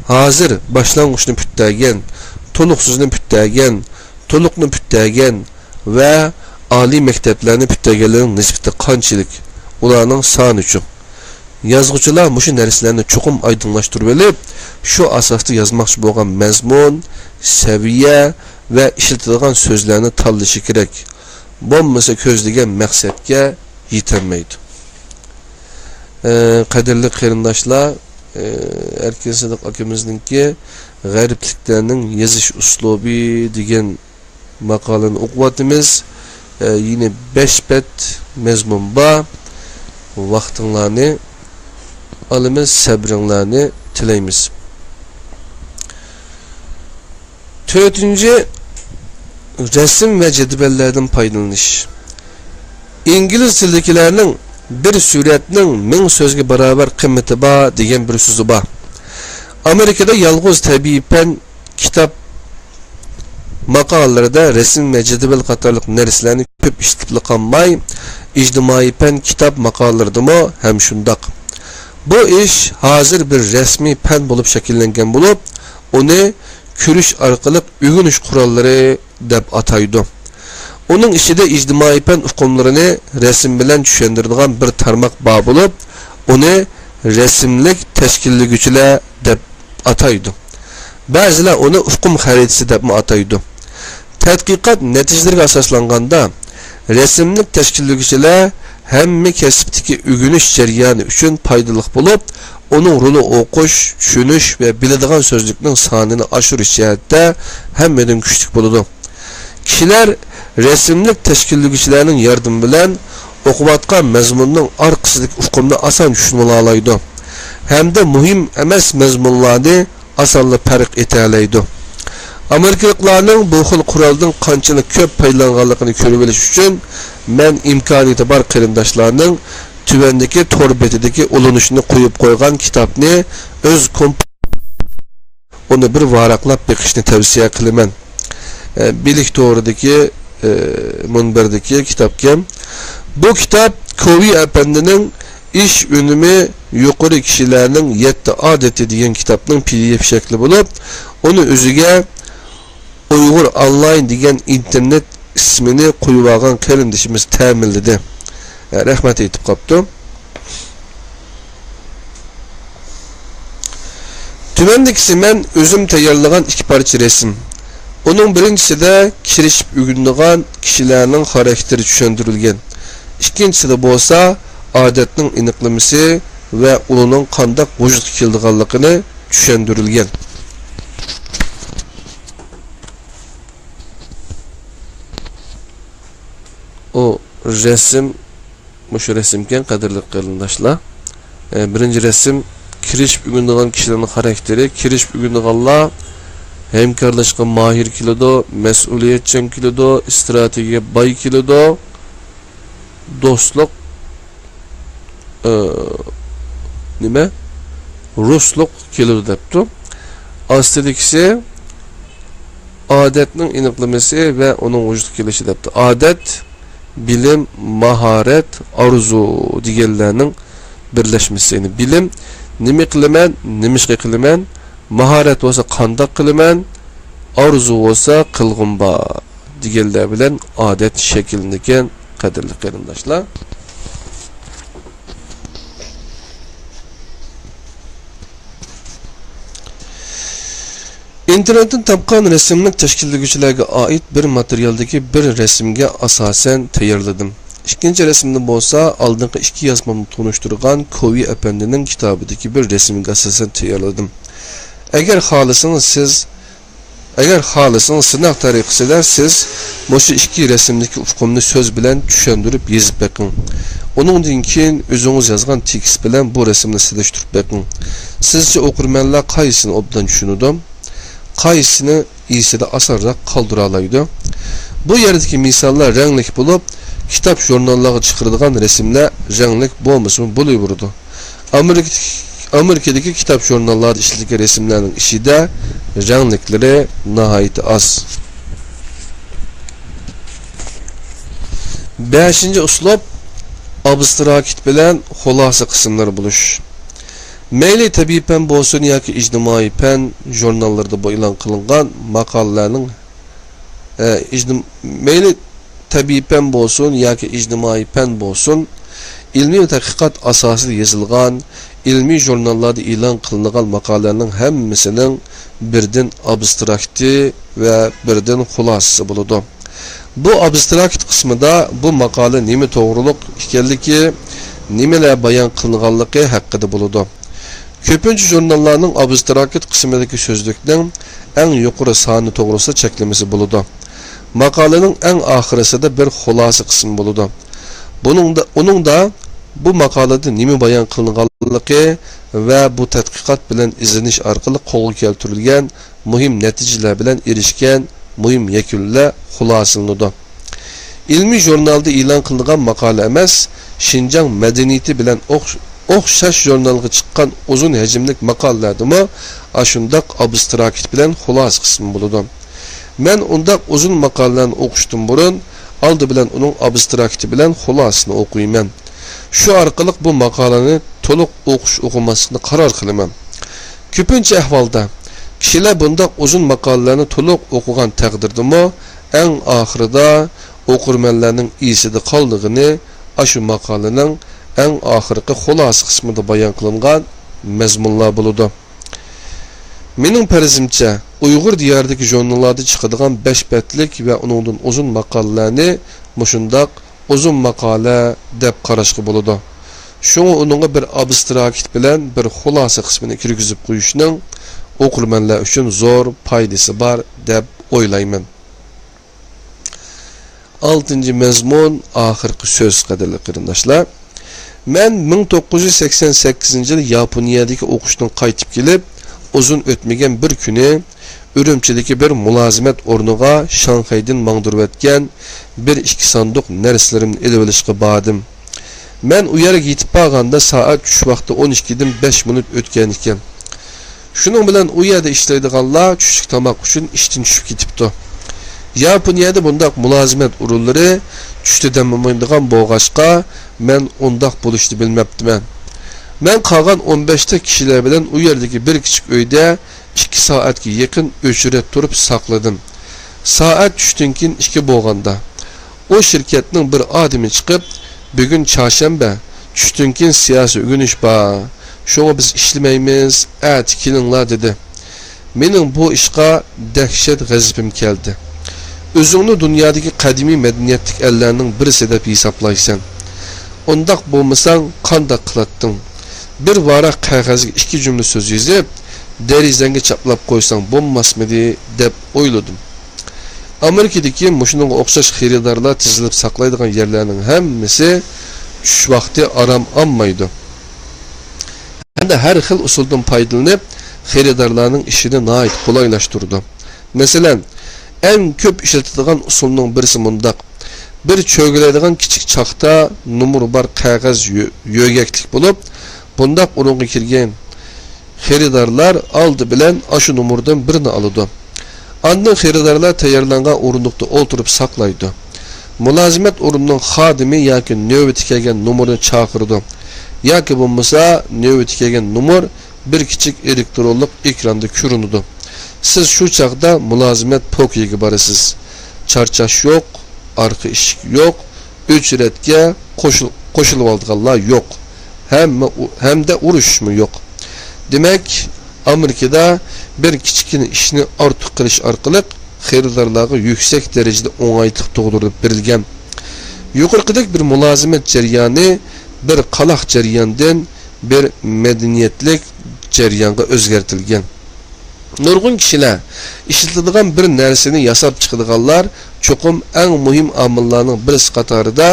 hazır başlangıçını püttəgən, toluq sözünü püttəgən, toluqnu püttəgən və ali məktəblərini püttəgənlərin nisbeti qançilik, ularının sani üçün. Yazğıcılar muşu nərislərini çoxum aydınlaşdırıb elib, şu asasda yazmaqçı bolğan məzmun, səviyyə və işletilgan sözlərini tanlaşı kerak. Bo'lmasa ko'zlagan maqsadga yetolmaydi. Qadrli qarindoshlar, Erkin Sadık akimizningki g'aribliklarning yozish uslubi degan maqolani o'qiyotimiz. Yine 5 bet mezmun bor. Vaqtinglarni alimiz, sabringlarni tilaymiz. 4-cü resim ve cedvellerden faydalanish. İngiliz tilidagilarning bir suratning 1000 so'zga barobar qimmati bor degan bir so'zi bor. Amerikada yolg'iz tabiiy fan kitob maqolalarida resim va jadval qatorliq narsalarni ko'p ishlatib qolmay, ijtimoiy fan kitob maqolalaridami ham shundoq. Bu ish hozir bir rasmiy fan bo'lib shakllangan bo'lib, uni ko'rish orqali o'rganish qurollari deb ataydi. Onun içinde ictimai fan uqumlarini resim bilan tushundiradigan bir tarmoq bor bo'lib, uni resimlik tashkillovchilar deb ataydi. Ba'zilar uni uqum xaritasi deb ataydi. Tadqiqot natijalariga asoslanganda resimlik tashkillovchilar hamma kasbdagi o'rganish jarayoni uchun foydali bo'lib, onun rolü o'qish, tushunish va biladigan so'zlikning sonini oshirish jihatda hammadan kuchli bo'ladi. Kishilar resimlik tashkillovchilarning yordami bilan o'qiyotgan mazmunning orqasidagi uqumni oson tushunib oladi hamda muhim emas mazmunlarni osonla farq eta oladi. Amerikalılarning bu xil quroldan qanchalik ko'p foydalanganligini ko'rib olish uchun men imkoniyati bor qarindoshlarning tuvandagi tor betidagi ulanishini qo'yib qo'ygan kitobni o'z uni bir varaqlab beqishni tavsiya qilaman. Bilik to'g'ridagi munberdagi kitobga. Bu kitob Kovi Efendining ish unumi yuqori kishilarning 7 odati degan kitobning PDF shakli bo'lib, uni o'ziga Uyg'ur online degan internet ismini qo'yib olgan qarindishimiz ta'minladi. Rahmat aytib qopti. Tümendikisi men özüm tayyorlagan 2 parça resim. Onun birincisida kirishib o'rgangan kishilarning xarakteri tushuntirilgan. İkincisida bo'lsa odatning aniqlamasi va uning qanday vujudga kelganligini tushuntirilgan. O resim, şu resimken qadrli qarindoshlar. Birinci resim kirishib o'rgangan kishilarning xarakteri, kirishib o'rganganlar hemkarlaşqa mahir kilodo, mas'uliyatchan kilodo, strategiya boy kilodo, do'stlik nima? Rusluq kilodo debdi. Astidikisi odatning aniqlamasi va uning vujudga kelishi debdi. Odat, bilim, maharet, arzu deganlarning birlashmasi. Bilim nima qilaman, nimishqa qilaman, maharet olsa qanday qilaman, arzu olsa qilg'imba deganlar bilan odat shakllangan qadrli qarindoshlar. İnternetten tapqan resimlik tashkillovchilarga oid bir materialdagi bir resimga asosan tayyorladim. İkinci resimde bo'lsa oldingi 2 yozmamni tunishtirgan Kovi Efendining kitobidagi bir resimga asosan tayyorladim. Eğer xalısınız sınav tariqasida siz bu 2 resimdeki ufqumni söz bilan tushuntirib yezib bakın. Onundan keyin o'zingiz yozgan tekst bilan bu resimni silishtirib bakın. Sizce okurmanlar qaysini obdan tushunadi? Qaysini esida asarroq qaldira oladi? Bu yerdagi misollar ranglik bo'lib, kitap jurnallarga chiqarilgan resimlar ranglik bo'lmasmi bo'laveradi. Amerikadagi kitap jurnallarda ishlatilgan resimlarning ishida ranglikleri nihayet az. 5. uslub abstrakt bilan xulosa qismlari bo'lish. Mayli tabiiy fan bo'lsin yoki ijtimoiy fan jurnallarda e'lon qilingan maqolalarning mayli tabiiy fan bo'lsin yoki ijtimoiy fan bo'lsin, ilmiy tadqiqot asosida yozilgan ilmiy jurnallarda e'lon qilingan maqolalarning hammasining birdan abstrakti ve birdan xulosasi bo'ladi. Bu abstrakt qismida bu maqola nima to'g'riliq ekanligi, nimalar bayon qilinganligi haqida bo'ladi. Ko'pincha jurnallarning abstrakt qismidagi so'zlikning eng yuqori soni to'g'risida cheklamasi bo'ladi. Maqolaning eng oxirisida bir xulosa qismi bo'ladi. Buningda bu maqolada nima bayon qilinganligi va bu tadqiqot bilan izlanish orqali qo'lga keltirilgan muhim natijalar bilan erishgan muhim yakunlar xulosalanadi. Ilmiy jurnalda e'lon qilingan maqola emas, Şinjan madaniyati bilan o'xshash jurnalga chiqqan uzun hajmli maqolalardimi ashundoq abstrakt bilan xulosa qismi bo'ladi. Men undaq uzun maqolalarni o'qishdan burun oldi bilan uning abstrakti bilan xulosasini o'qiyman. Şu arqalıq bu maqolani to'liq o'qimaslikni qaror qilaman. Ko'pincha ahvolda kishilar bundaq uzun maqolalarni to'liq o'qigan taqdirdami, eng oxirida o'qirmanlarning esida qoldig'ini ashu maqolaning eng oxirgi xulosa qismida bayon qilingan mazmunlar bo'ladi. Mening farzimcha Uyg'ur diyoridagi jurnallarda chiqadigan 5 betlik va uningdan uzun maqolalarni mushundaq uzun maqola deb qarashga bo'ladi. Şunu onunla bir abstrakt bilen bir xulasa qismini kirgizib qo'yishning o'qirmanlar uchun zo'r foydasi bor deb o'ylayman. 6. mazmun oxirgi so'z qadrli qarindoshlar. Men 1988 yil Yaponiyadagi o'qishdan qaytib kelib, uzun o'tmagan bir kuni Ürümçideki bir mulazimet ornuğa Şanxay'dan mağdurub etken bir iki sanduq nərslərimni elib olishqa bardım. Men u yerga yetib barganda saat tush vaqti 12dan 5 minut o'tgan ekan. Shuning bilan u yerda ishlaydiganlar tushlik tomoq uchun ishdan tushib ketibdi. Yaponiyada bundaq mulazimat o'rinlari tushda damamaydigan bo'lg'ashqa men undaq bo'lishni bilmabdiman. Men qolgan 15 ta kishilar bilan u yerdagi bir kichik uyda 2 soatga yaqin o'chirib turib saqladim. Saat tushdan keyin 2 bo'lganda o şirketning bir odami chiqib, bugun chorshanba, tushdan keyin siyosiy o'g'inish bor. Shunga biz ishlamaymiz, at kelinglar dedi. Mening bu ishga dahshat g'azabim keldi. O'zingni dunyodagi qadimiy madaniyatlik ellarning birisi deb hisoblaysan. Undaq bo'lmasang qanday qilatding? Bir varaq qog'ozga 2 jumla so'z yozib, derizanga chaplab qo'ysang bo'lmasmidi deb o'yladim. Amerikadagi mushunga o'xshash xaridorlar tizilib saqlaydigan yerlarning hammasi tush vaqti aram olmaydi. Hamda har xil usuldan foydalanib, xaridorlarning ishini nihoyat qulaylashtirdi. Masalan, eng ko'p ishlatiladigan usulning birisi mundaq. Bir cho'giladigan kichik chaqda numur bar qog'oz yo'gaklik bo'lib, bundaq o'ringa kirgan xaridorlar oldi bilan ashu numurdan birini oladi. Ondan xaridorlar tayyorlangan o'rindiqda o'tirib saqlaydi. Mulazimat o'rnining xodimi yoki navbati kelgan numurni chaqirdi. Yoki bo'lmasa navbati kelgan numur bir kichik elektronlik ekranda ko'rinadi. Siz shu chaqda mulazimat pokiga borasiz. Charchash yo'q, arqa eshik yo'q, o'chiratga qo'shilib olganlar yo'q. Hamda urushmi yo'q. Demak, Amerikada bir kichkina ishni ortiq qilish orqali xaridorlarga yuksak darajada o'ng'aylik tug'dirib berilgan. Yuqorqidek bir mulazimat jarayoni bir qaloq jarayondan bir madaniyatlik jarayonga o'zgartirilgan. Nurg'un kishilar ishlatiladigan bir narsani yasab chiqadiganlar cho'qim eng muhim omillarning birisi qatorida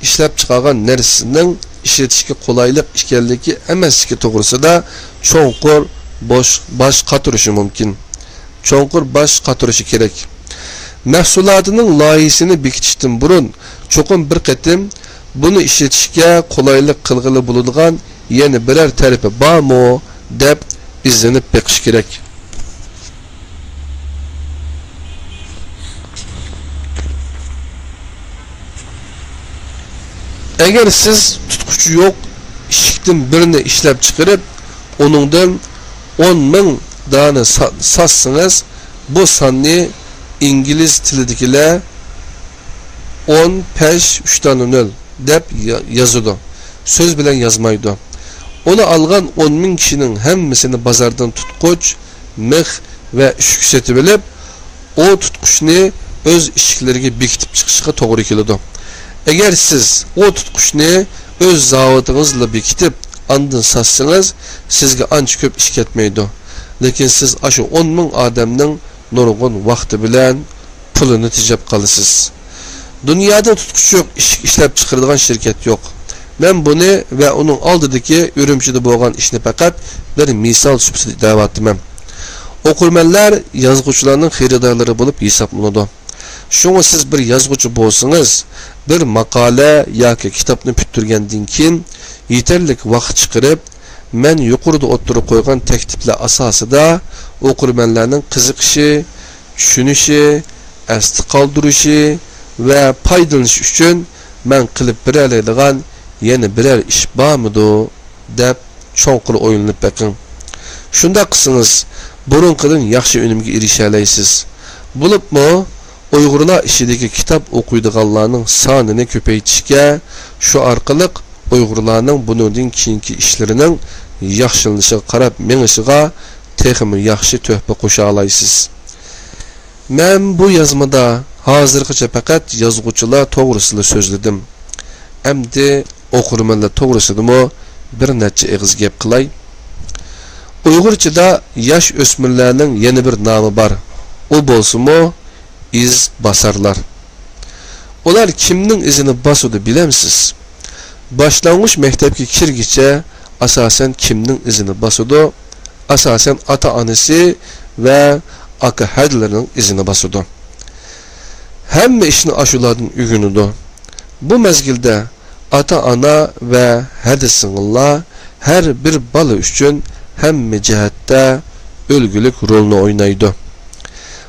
ishlab chiqargan narsaning ishlatishga qulaylik ekanligi emasligi to'g'risida cho'nqur bosh qatirishi mumkin. Cho'nqur bosh qatirishi kerak. Mahsulotining loyihasini bekitishdan burun cho'qim bir qatim buni ishlatishga qulaylik qilg'ili bo'ladigan yana biror tarafi bormi deb izlanib beqish kerak. Agar siz tutquchi yo'q eshikdan birini ishlab chiqarib, uningdan 10,000 dona satsangiz, bu sonni ingliz tilidagilar 10-3-0 deb yozadi. So'z bilan yozmaydi. Uni olgan 10,000 kishining hammasini bozordan tutquch, mix va ushuk setib olib, o tutquchni o'z eshiklariga bekitib chiqishga to'g'ri keladi. Agar siz o tutquchni o'z zavodingizga bekitib, andin satsangiz, sizga ancha ko'p ish ketmaydi. Lekin siz ashu 10,000 odamning nurg'un vaqti bilan pulini tejab qolasiz. Dunyoda tutquch yo'q, ishlab chiqaradigan shirkat yo'q. Men buni va uning oldidagi Urumchida bo'lgan ishni faqat bir misol sifatida da'vatman. O'qirmanlar yozuvchilarning xaridorlari bo'lib hisoblanadi. Shunga siz bir yozuvchi bo'lsangiz, bir maqola yoki kitobni bitirgandan keyin yetarli vaqt chiqarib, men yuqorida o'tirib qo'ygan takliflar asosida o'qirmanlarning qiziqishi, tushunishi, asli qoldirishi va foydalanish uchun men qilib beradigan yana biror ish bormidi deb cho'nqur o'ylanib baqing. Shunda qilsangiz, burunqidan yaxshi unumga erisha olasiz. Bo'libmi, Uyg'urlar ishidagi kitob o'qiydiganlarning sonini ko'paytirishga, shu orqali Uyg'urlarning bundan keyingi ishlarining yaxshilanishiga qarab menishiga texmi yaxshi tuhfa qo'sha olasiz. Men bu yozmada hozirgacha faqat yozuvchilar to'g'risida so'zladim. Endi o'qirmanlar to'g'risidami bir necha og'iz gap qilay. Uyg'urchada yosh o'smirlarning yana bir nomi bor. U bo'lsa-mu iz basarlar. Ular kimning izini bosudi bilamsiz? Boshlang'ich maktabga kirgicha asosan kimning izini bosudi? Asosan ota-onasi va aka hədlərinin izini basıdı. Həmmə işini aşuladın ügünüdü. Bu məzgildə ata-ana və hədi sığınlar hər bir balı üçün həmmə cəhətdə ölgülük rolunu oynaydı.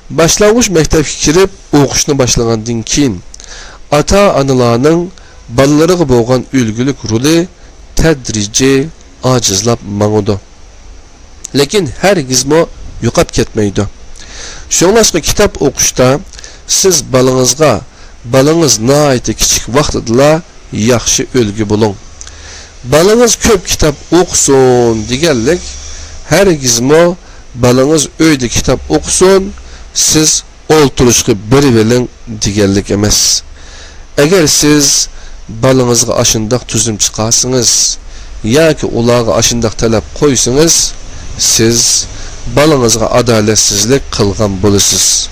Başlanğıç məktəbə kirib oxuşunu başlağandan keyin ata-analarning balalarına bo'lgan ölgülük roli tədrici acizlab mağıdı. Lekin hərgizmo yo'qab ketmaydi. Şoňlaşqa kitap oquşda siz balаңыз naayeti kichik vaqtida yaxshi ölgü bulun. Balаңыз köp kitap okusun deganlik hərgizmo balаңыз öyde kitap okusun, siz olturuşqı bir verin deganlik emas. Eğer siz balаңызga aşındaq tüzüm çıqarsınız, yoki ularga aşındaq talab qo'ysangiz, siz balаңызga adaletsizlik qilgan bo'lasiz.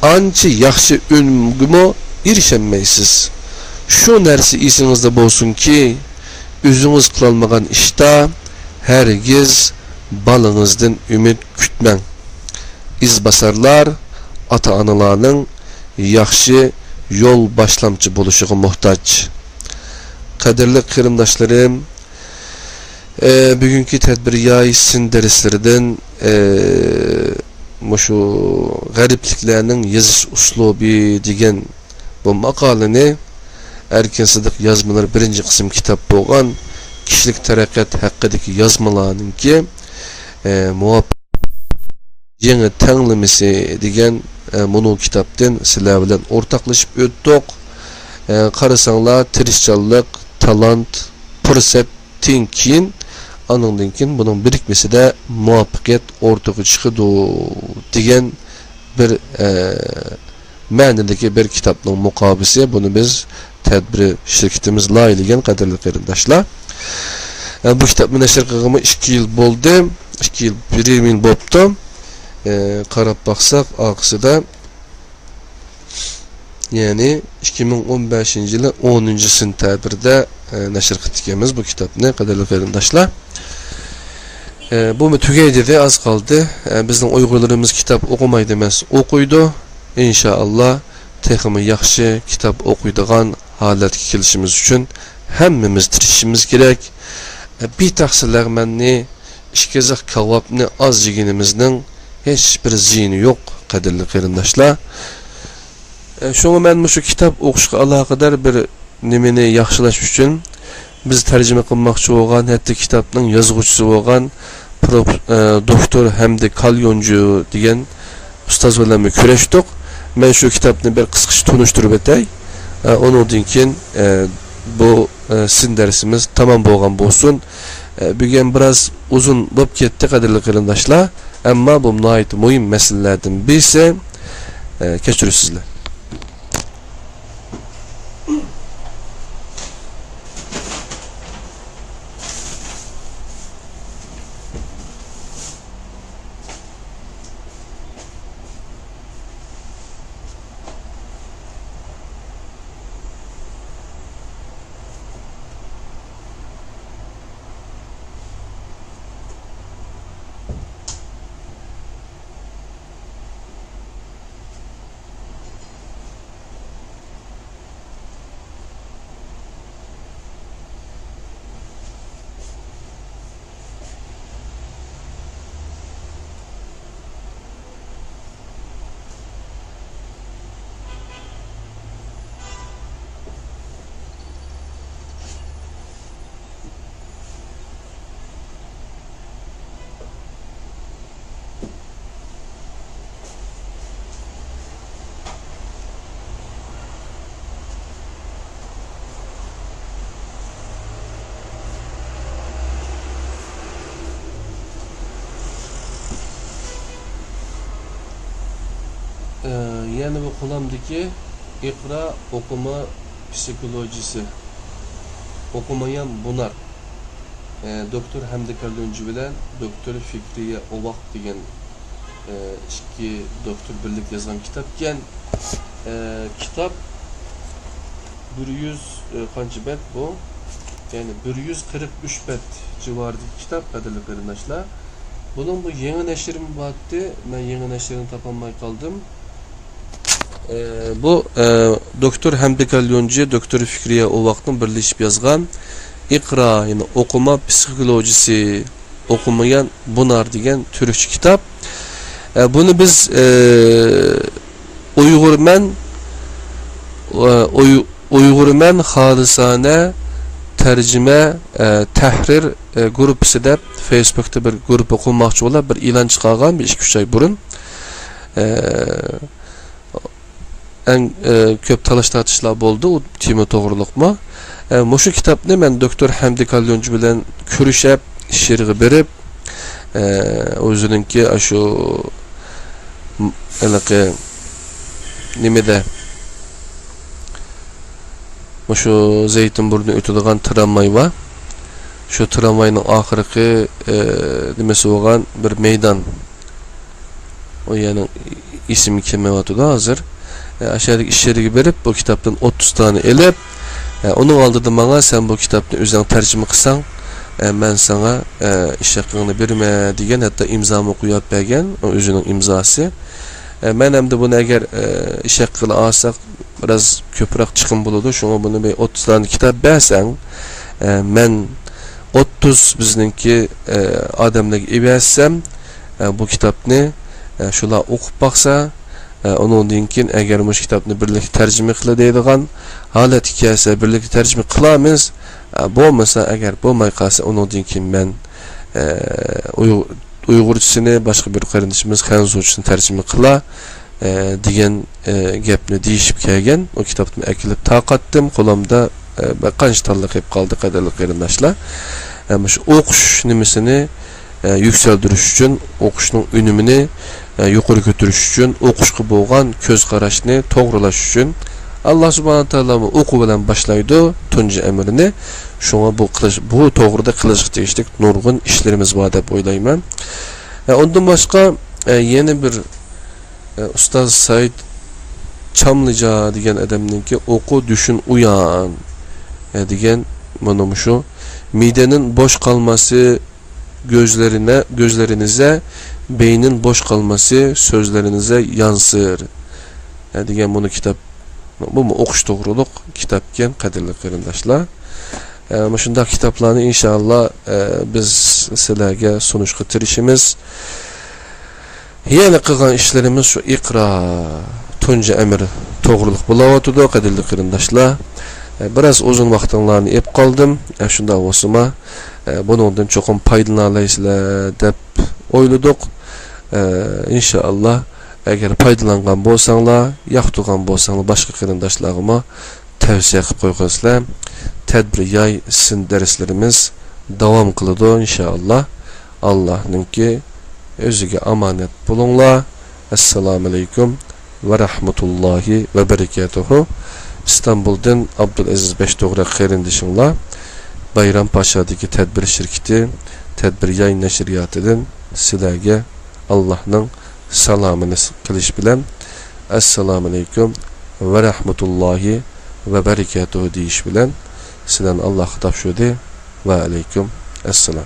Ancha yaxshi unumga erişenmeysiz. Şu narsa esingizda bo'lsinki, o'zingiz qilolmagan ishda hergiz balаңızdan ümid kutmang. İzbasarlar ata-analarning yaxshi yol başlamçı buluşuğa muhtaç. Qadirli qarindoshlarım, bugünkü tədbir yayısın dərslərdən şu garipliklərinin yazış uslubi degan bu maqalını Erkin Sıdıq yazmalar birinci qism kitap bolğan kişilik taraqqiyat haqqidagi yazmalarninki muvaffaq yeni tanımlaması degan bunu kitaptan sizlar bilan ortaqlaşıp ötdük. Qarasaňlar tirişçilik, talant, fursatdan keyin anından keyin bunun birikmeside muvaffaqiyat ortaga çıkıdı degan bir ma'nodagi bir kitapning muqobisi. Bunu biz tadbiri şirketimiz laylagan qadirli qarindoshlar. Bu kitapni nashr qilgani 2 yil bo'ldi. 2 yil 1 yil bo'pti. Qarab baxsaq aqsida yani 2015 yılı 10. sentyabrda nashr qildik bu kitapni qadirli qarindoshlar. Bu tugaydi de az qaldı. Bizning Uyg'urlarimiz kitap o'qimaydi emas, o'qiydi. İnşallah texmi yaxshi kitap o'qiydigan holatga kelishimiz uchun hammamiz tirishimiz kerak. Bir taqsirlarmanni ishkazaq kavobni az yeganimizning hech bir ziyini yo'q qadirli qarindoshlar. Şoňa men şu kitap o'qishga aloqador bir nimani yaxshilash uchun biz tarjima qilmoqchi bo'lgan, hatto kitapning yozuvchisi bo'lgan doktor Hamdi Kalyoncu degan ustoz bilan kurashdik. Men şu kitapni bir qisqacha tunishtirib o'tay. Onundan keyin bu sizin dersimiz tamam bo'lgan bo'lsin. Bugün biraz uzun bo'lib ketdi qadirli qarindoshlar, ammo bu nihoyat muhim masalalardan birisi. Kechirasizlar. Yani bu kolamdaki ikra okuma psikolojisi okumayan bunar Doktor Hamdi Kalyoncu bilen Doktor Fikriye Ovaq degan iki doktor birlik yazan kitapken kitap 100 kancı bet bu yani 143 bet civarındaki kitap qadirli qarindoshlar Bunun bu yeni neşrim battı. Ben yeni neşrini tapamay kaldım. Bu Doktor Hamdi Kalyoncu, Doktor Fikriye o vaktin birleşip yazgan İkra, yani okuma psikolojisi, okumayan bunar degan Türkçe kitap. Bunu biz Uygurmen halisane tercüme tahrir grubu deb Facebook'ta bir grup okunmakçı ola bir ilan çıkargan bir 2-3 ay burun. En köp talaş tartışlar boldu o tema to'g'riliqmi. Şu kitapni men Doktor Hamdi Kalyoncu bilan ko'rishib, she'rga berib, o'zininki shu anaqa nimada şu Zeytinburnu'da ötüdüğün tramvay var. Şu tramvayın ahirki nimesi olan bir meydan. O yani ismi kime da hazır. Aşağıdaki işleri berip bu kitaptan 30 tane elip onun aldırdı bana sen bu kitapını özden tercüme kısan ben sana iş hakkını verme diyen hatta imzamı koyup bergen o özünün imzası. Ben hem de bunu eğer iş hakkını alsak biraz köpürak çıkım buludu. Şuna bunu bir 30 tane kitap bersen ben 30 bizninki adamlık ibersem bu kitapını şula okup baksa onun dinkin eğer bu kitapını birlikte tercüme kıla deydiğen halet hikayesi birlikte tercüme kılamız bo'lmasa eğer bo'lmay qalsa onun dinkin ben Uygurçasını başka bir kardeşimiz Hanzuçasını tercüme kıla degan gapni deyishib kelgan. O kitapni akilib taqatdim qo'limda qancha talla qilib qoldi qadrli qarindoshlar. Shu o'qish nimasini yuksaltirish uchun, o'qishning unumini yuqori ko'tarish uchun, o'qishga bo'lgan ko'z qarashni to'g'rilash uchun Alloh subhanahu taolo o'qu bilan boshlaydi tunji amrini. Shunga bu to'g'rida qilishga tegishli nurg'un ishlarimiz bor deb o'ylayman. Ondan boshqa yana bir Ustaz Said Çamlıca degan adamninki oku düşün uyan degan mana şu midenin boş kalması gözlerinize beynin boş kalması sözlerinize yansır degan bunu kitap bu mu okuş to'g'riliq kitapken qadrli qarindoshlar. Shunday kitaplarni inshaalloh biz sizlarga sunishga tirishimiz. Yeni qilgan işlerimiz şu iqra tunji amri to'g'riliq bo'layotidu qadrli qarindoshlar. Biraz uzun vaqtinglarni ep qoldim. Shunda o'sima bundan cho'qim foydalanaysizlar deb o'yladik. İnşallah eğer foydalangan bo'lsanglar, yoqtirgan bo'lsanglar boshqa qarindoshlarga tavsiya qilib qo'yasizlar. Tedbir yay sizin derslerimiz devam qiladi inşallah. Allah'ınki özüge amanet bulunla. Esselamu Aleyküm ve Rahmetullahi ve Berekatuhu. İstanbul'dan Abdülaziz Beştoğrak Kerindişinla Bayrampaşa'daki tedbir şirketi tedbir yayın neşriyatıdan sizlerge Allah'ın salamını kılış bilen Esselamu Aleyküm ve Rahmetullahi ve Berekatuhu deyiş bilen sizden Allah hitap şöyle ve Aleyküm Esselam.